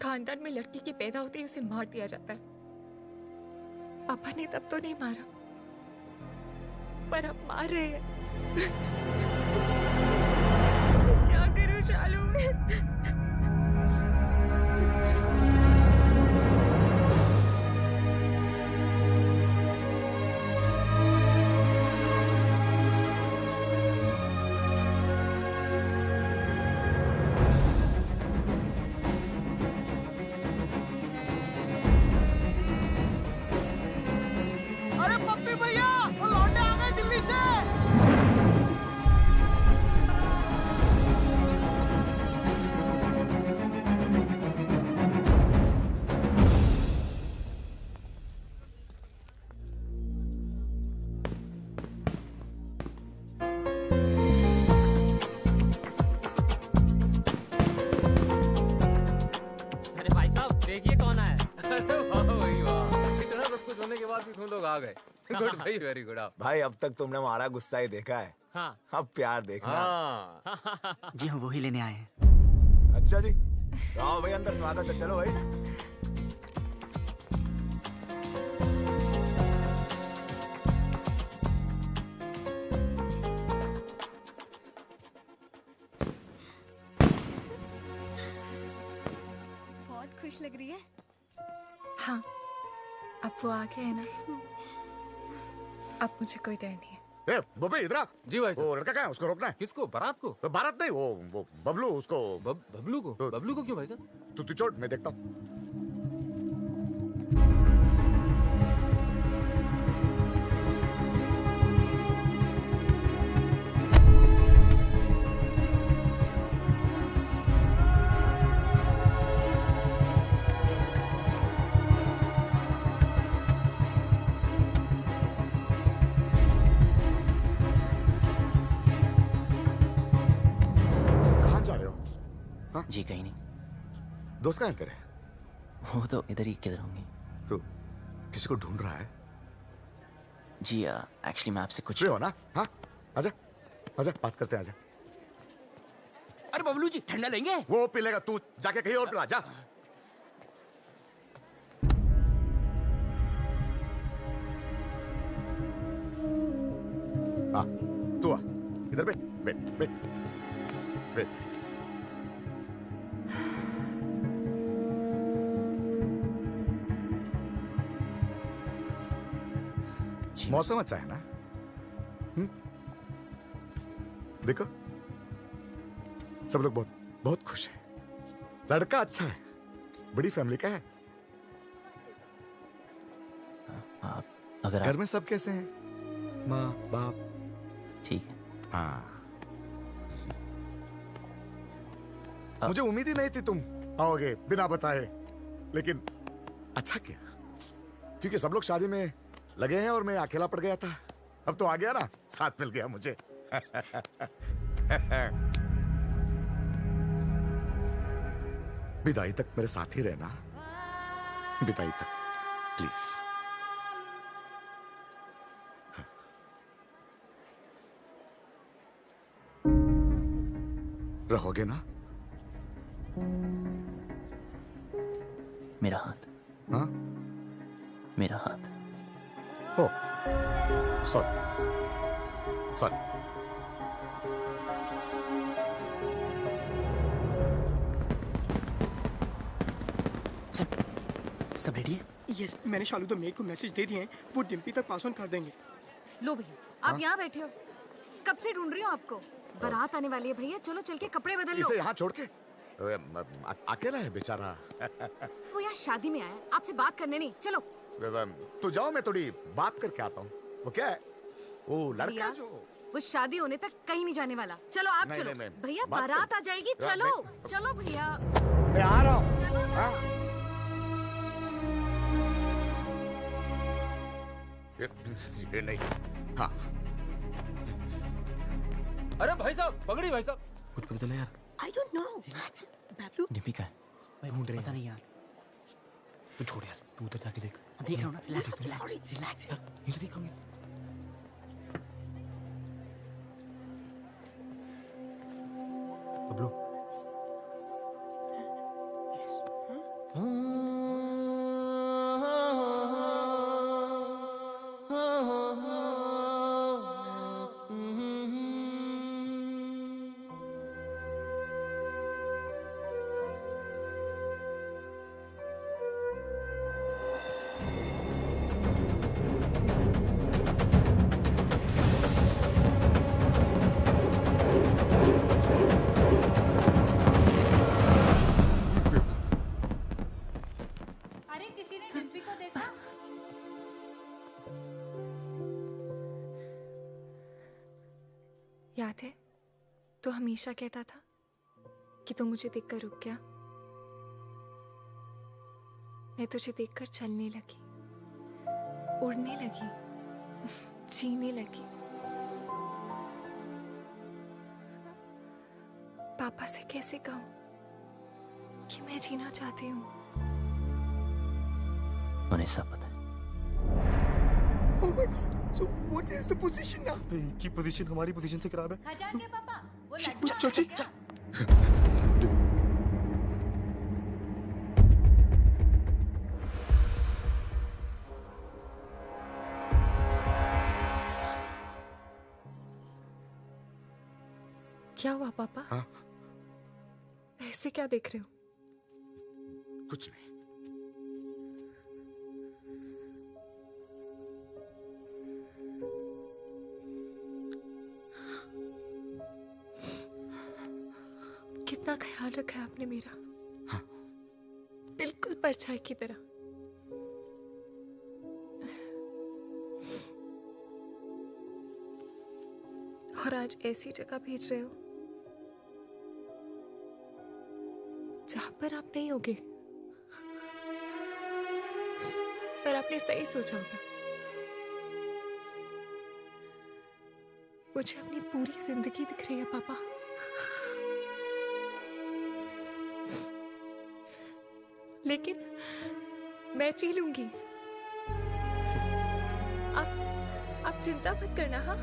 खानदान में लड़की के पैदा होते ही उसे मार दिया जाता है। पापा ने तब तो नहीं मारा, पर अब मार रहे हैं। क्या करूं चालू में? Very good. भाई अब तक तुमने हमारा गुस्सा ही देखा है। हाँ। अब प्यार देखना। हाँ। जी हम वही लेने आए हैं। अच्छा जी, आओ भाई अंदर, स्वागत है। चलो भाई। बहुत खुश लग रही है। हाँ, अब वो आ गए है ना, अब मुझे कोई डर नहीं है। ए, बोबे इधर आ। जी भाई वो लड़का कहाँ है? उसको रोकना है। किसको? बारात को? बारात नहीं, वो बबलू, उसको। बबलू को? बबलू को क्यों भाई साहब? तू छोड़, मैं देखता हूँ। जी कहीं नहीं। दोस्त कहाँ हैं तेरे? वो तो इधर ही किधर होंगे। तू किसी को ढूंढ रहा है? जी एक्चुअली मैं आपसे कुछ। फ्री हो ना? हाँ, आजा आजा, बात करते हैं, आजा। अरे बबलू जी ठंडा लेंगे? वो पी लेगा, तू जाके कहीं और पिला जा। हाँ, तू आ इधर, बैठ बैठ बैठ बैठ। मौसम अच्छा है ना? देखो सब लोग बहुत बहुत खुश हैं। लड़का अच्छा है, बड़ी फैमिली का है। अगर घर में सब कैसे हैं? माँ बाप। ठीक है। हाँ। मुझे उम्मीद ही नहीं थी तुम आओगे बिना बताए, लेकिन अच्छा किया, क्योंकि सब लोग शादी में लगे हैं और मैं अकेला पड़ गया था। अब तो आ गया ना, साथ मिल गया मुझे। विदाई तक मेरे साथ ही रहना, विदाई तक प्लीज। रहोगे ना? मेरा हाथ। हाँ? मेरा हाथ। ओ, सॉरी सॉरी। सब रेडी है? यस, मैंने शालू द मेड को मैसेज दे दिए हैं, वो डिम्पी तक पास ऑन कर देंगे। लो भैया, आप यहाँ बैठे हो, कब से ढूंढ रही हूँ आपको। बारात आने वाली है भैया, चलो चल के कपड़े बदल लो। इसे यहाँ छोड़ के अकेला है बेचारा। वो यहाँ शादी में आया, आपसे बात करने नहीं। चलो तो जाओ, मैं थोड़ी बात करके आता हूँ। वो क्या है, वो लड़का जो वो शादी होने तक कहीं नहीं जाने वाला। चलो आप नहीं, चलो नहीं, भैया, बात बारात कर- आ जाएगी। चलो चलो भैया, मैं आ रहा हूँ। ये नहीं। हाँ। अरे भाई साहब, पगड़ी भाई साहब। कुछ पता चला यार? I don't know. Bablu Dimpy का है, ढूंढ रहे हैं। पता नहीं यार। तू छोड़ यार, तू उधर जाके देख। देख रहा हूँ ना, रिलैक्स यार, इधर देखोगे। बबलू। अरे किसी ने डिम्पी को देखा? याद है, तो हमेशा कहता था कि तू मुझे देखकर रुक गया। मैं तुझे देखकर चलने लगी, उड़ने लगी, जीने लगी। पापा से कैसे कहूं कि मैं जीना चाहती हूँ। उन्हें सब पता है। Oh my God. So what is the position now? इनकी पोजीशन हमारी पोजीशन से खराब है। खजान के पापा, वो चल चल चल। क्या हुआ पापा? हाँ? ऐसे क्या देख रहे हो? कुछ नहीं। कितना ख्याल रखा है आपने मेरा। हाँ। बिल्कुल परछाई की तरह। और आज ऐसी जगह भेज रहे हो जहां पर आप नहीं होगे। पर आपने सही सोचा होगा। मुझे अपनी पूरी जिंदगी दिख रही है पापा। लेकिन मैं जी लूंगी। आप चिंता मत करना। हाँ,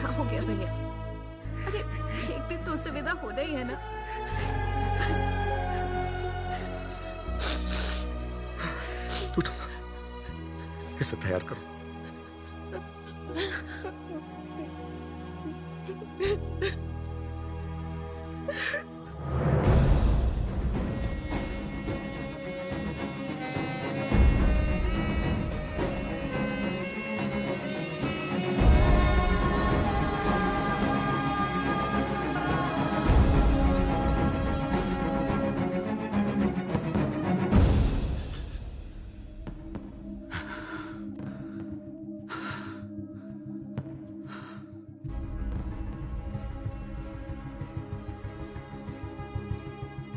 क्या हो गया भैया? अरे एक दिन तो उससे विदा होना ही है ना। उठो, इसे तैयार करो।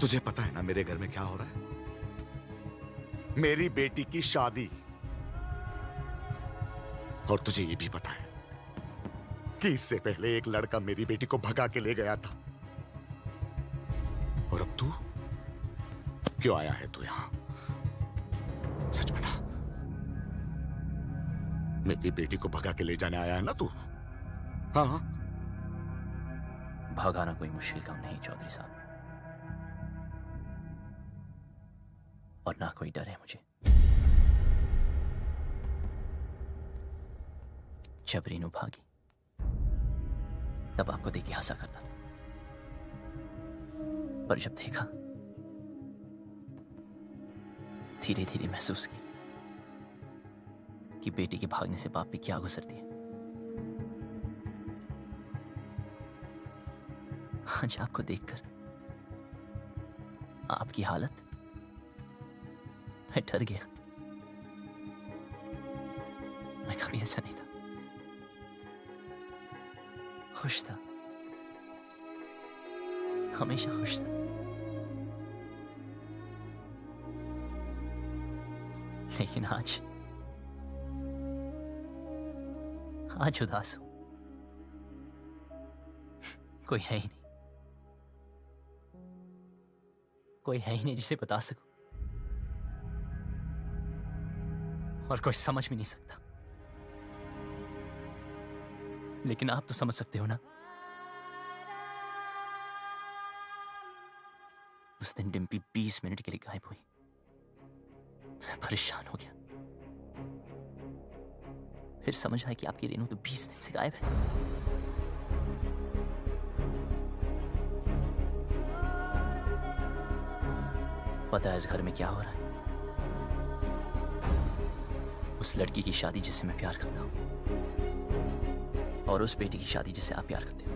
तुझे पता है ना मेरे घर में क्या हो रहा है? मेरी बेटी की शादी। और तुझे ये भी पता है कि इससे पहले एक लड़का मेरी बेटी को भगा के ले गया था। और अब तू क्यों आया है तू यहां? सच बता, मेरी बेटी को भगा के ले जाने आया है ना तू? हाँ हाँ। भगाना कोई मुश्किल काम नहीं चौधरी साहब, और ना कोई डर है मुझे। जब रीनू भागी तब आपको देख के हंसा करता था, पर जब देखा धीरे धीरे महसूस की कि बेटी के भागने से बाप पे क्या गुजरती है। आज आपको देखकर आपकी हालत, मैं डर गया। मैं कभी ऐसा नहीं था, खुश था, हमेशा खुश था। लेकिन आज उदास हूं। कोई है ही नहीं, कोई है ही नहीं जिसे बता सकूं, और कोई समझ भी नहीं सकता। लेकिन आप तो समझ सकते हो ना। उस दिन डिम्पी 20 मिनट के लिए गायब हुई। मैं परेशान हो गया। फिर समझ आया कि आपकी रेनू तो 20 दिन से गायब है। पता है इस घर में क्या हो रहा है? उस लड़की की शादी जिससे मैं प्यार करता हूं, और उस बेटी की शादी जिसे आप प्यार करते हो।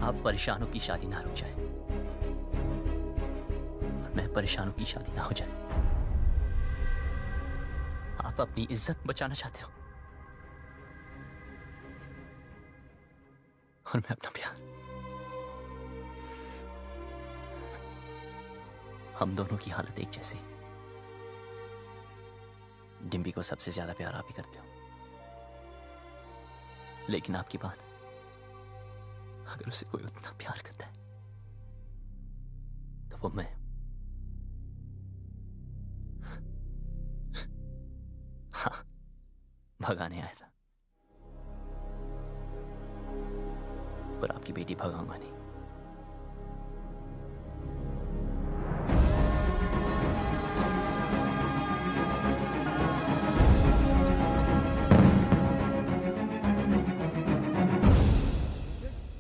आप परेशानों की शादी ना रुक जाए, और मैं परेशानों की शादी ना हो जाए। आप अपनी इज्जत बचाना चाहते हो, और मैं अपना प्यार। हम दोनों की हालत एक जैसी। डिम्पी को सबसे ज्यादा प्यार आप ही करते हो, लेकिन आपकी बात, अगर उसे कोई उतना प्यार करता है तो वो मैं। हाँ, भगाने आया था, पर आपकी बेटी भगाऊंगा नहीं।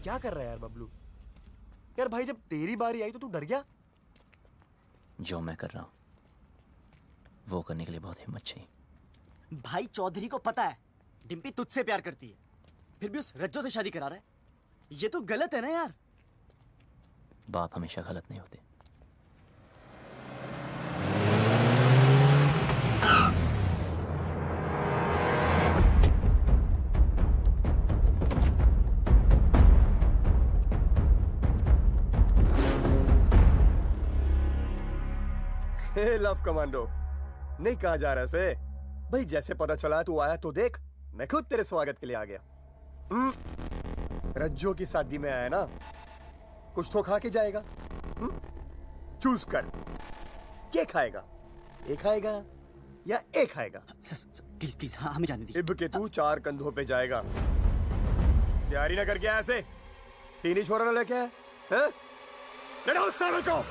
क्या कर रहा है यार बबलू? यार भाई, जब तेरी बारी आई तो तू डर गया? जो मैं कर रहा हूं वो करने के लिए बहुत हिम्मत चाहिए। भाई चौधरी को पता है डिम्पी तुझसे प्यार करती है, फिर भी उस रज्जो से शादी करा रहा है। ये तो गलत है ना यार। बाप हमेशा गलत नहीं होते। लव कमांडो नहीं कहा जा रहा से भाई। जैसे पता चला तू आया तो देख, मैं खुद तेरे स्वागत के लिए आ गया। रज्जो की शादी में आया ना, कुछ तो खा के जाएगा। चूज कर, क्या खाएगा? एक खाएगा या एक खाएगा? प्लीज प्लीज, हाँ हमें जाने दीजिए। इब के तू 4 कंधों पे जाएगा। तैयारी ना करके आया से 3 ही छोरा लेके आया है? लड़ो सालों को।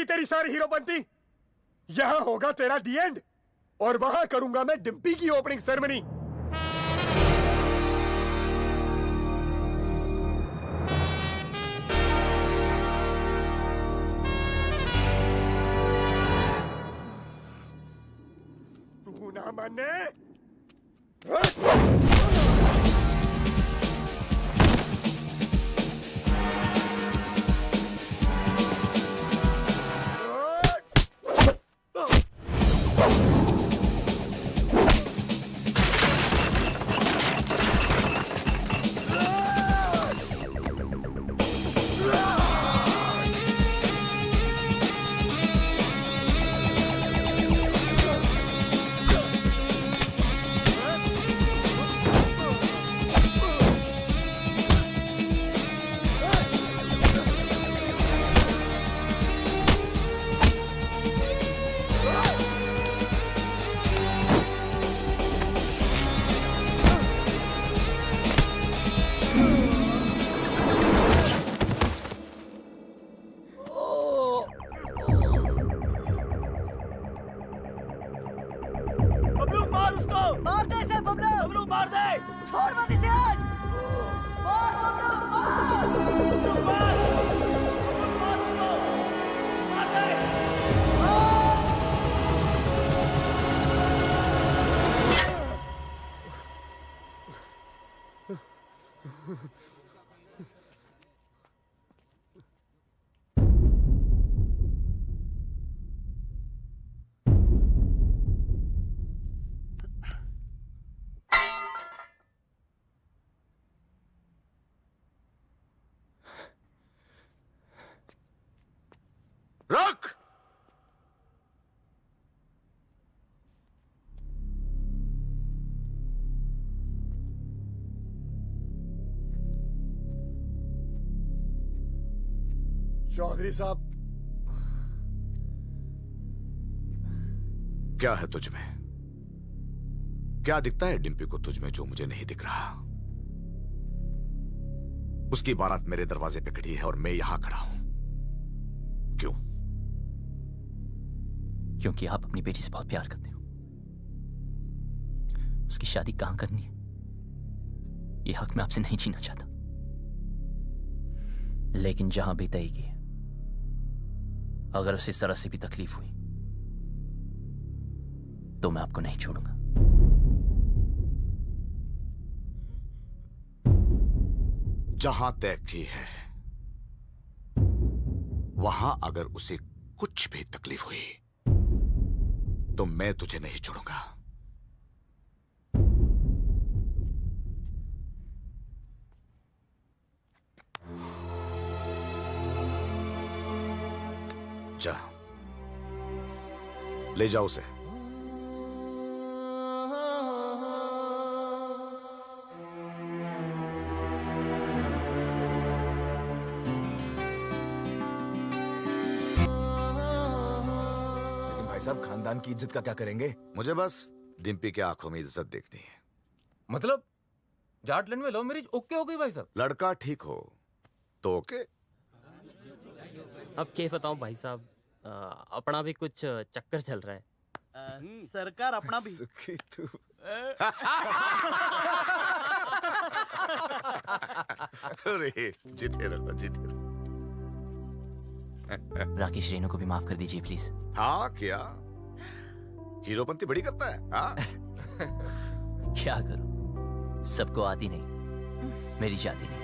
तेरी सारी हीरोपंती? यहां होगा तेरा दी एंड, और वहां करूंगा मैं डिम्पी की ओपनिंग सेरेमनी। तू ना माने? रुक! चौधरी साहब, क्या है तुझ में? क्या दिखता है डिम्पी को तुझ में जो मुझे नहीं दिख रहा? उसकी बारात मेरे दरवाजे पे खड़ी है और मैं यहां खड़ा हूं। क्यों? क्योंकि आप अपनी बेटी से बहुत प्यार करते हो। उसकी शादी कहां करनी है, ये हक मैं आपसे नहीं छीनना चाहता, लेकिन जहां भी तय की, अगर उसे जरा से भी तकलीफ हुई तो मैं आपको नहीं छोड़ूंगा। जहां तय की है वहां अगर उसे कुछ भी तकलीफ हुई तो मैं तुझे नहीं छोड़ूंगा। जा, ले जाओ उसे। साहब, खानदान की इज्जत का क्या करेंगे? मुझे बस डिम्पी के आंखों में इज्जत देखनी है। मतलब जाटलैंड में लव मैरिज ओके हो गई भाई साहब? लड़का ठीक हो तो ओके। अब क्या बताऊं भाई साहब, अपना भी कुछ चक्कर चल रहा है। सरकार अपना भी सुखी तू। अरे जीते रहो, जीते रहो। राकेश रेणु को भी माफ कर दीजिए प्लीज। हाँ, क्या हीरोपंती बड़ी करता है? हाँ? क्या करूं, सबको आती नहीं, मेरी जाती नहीं।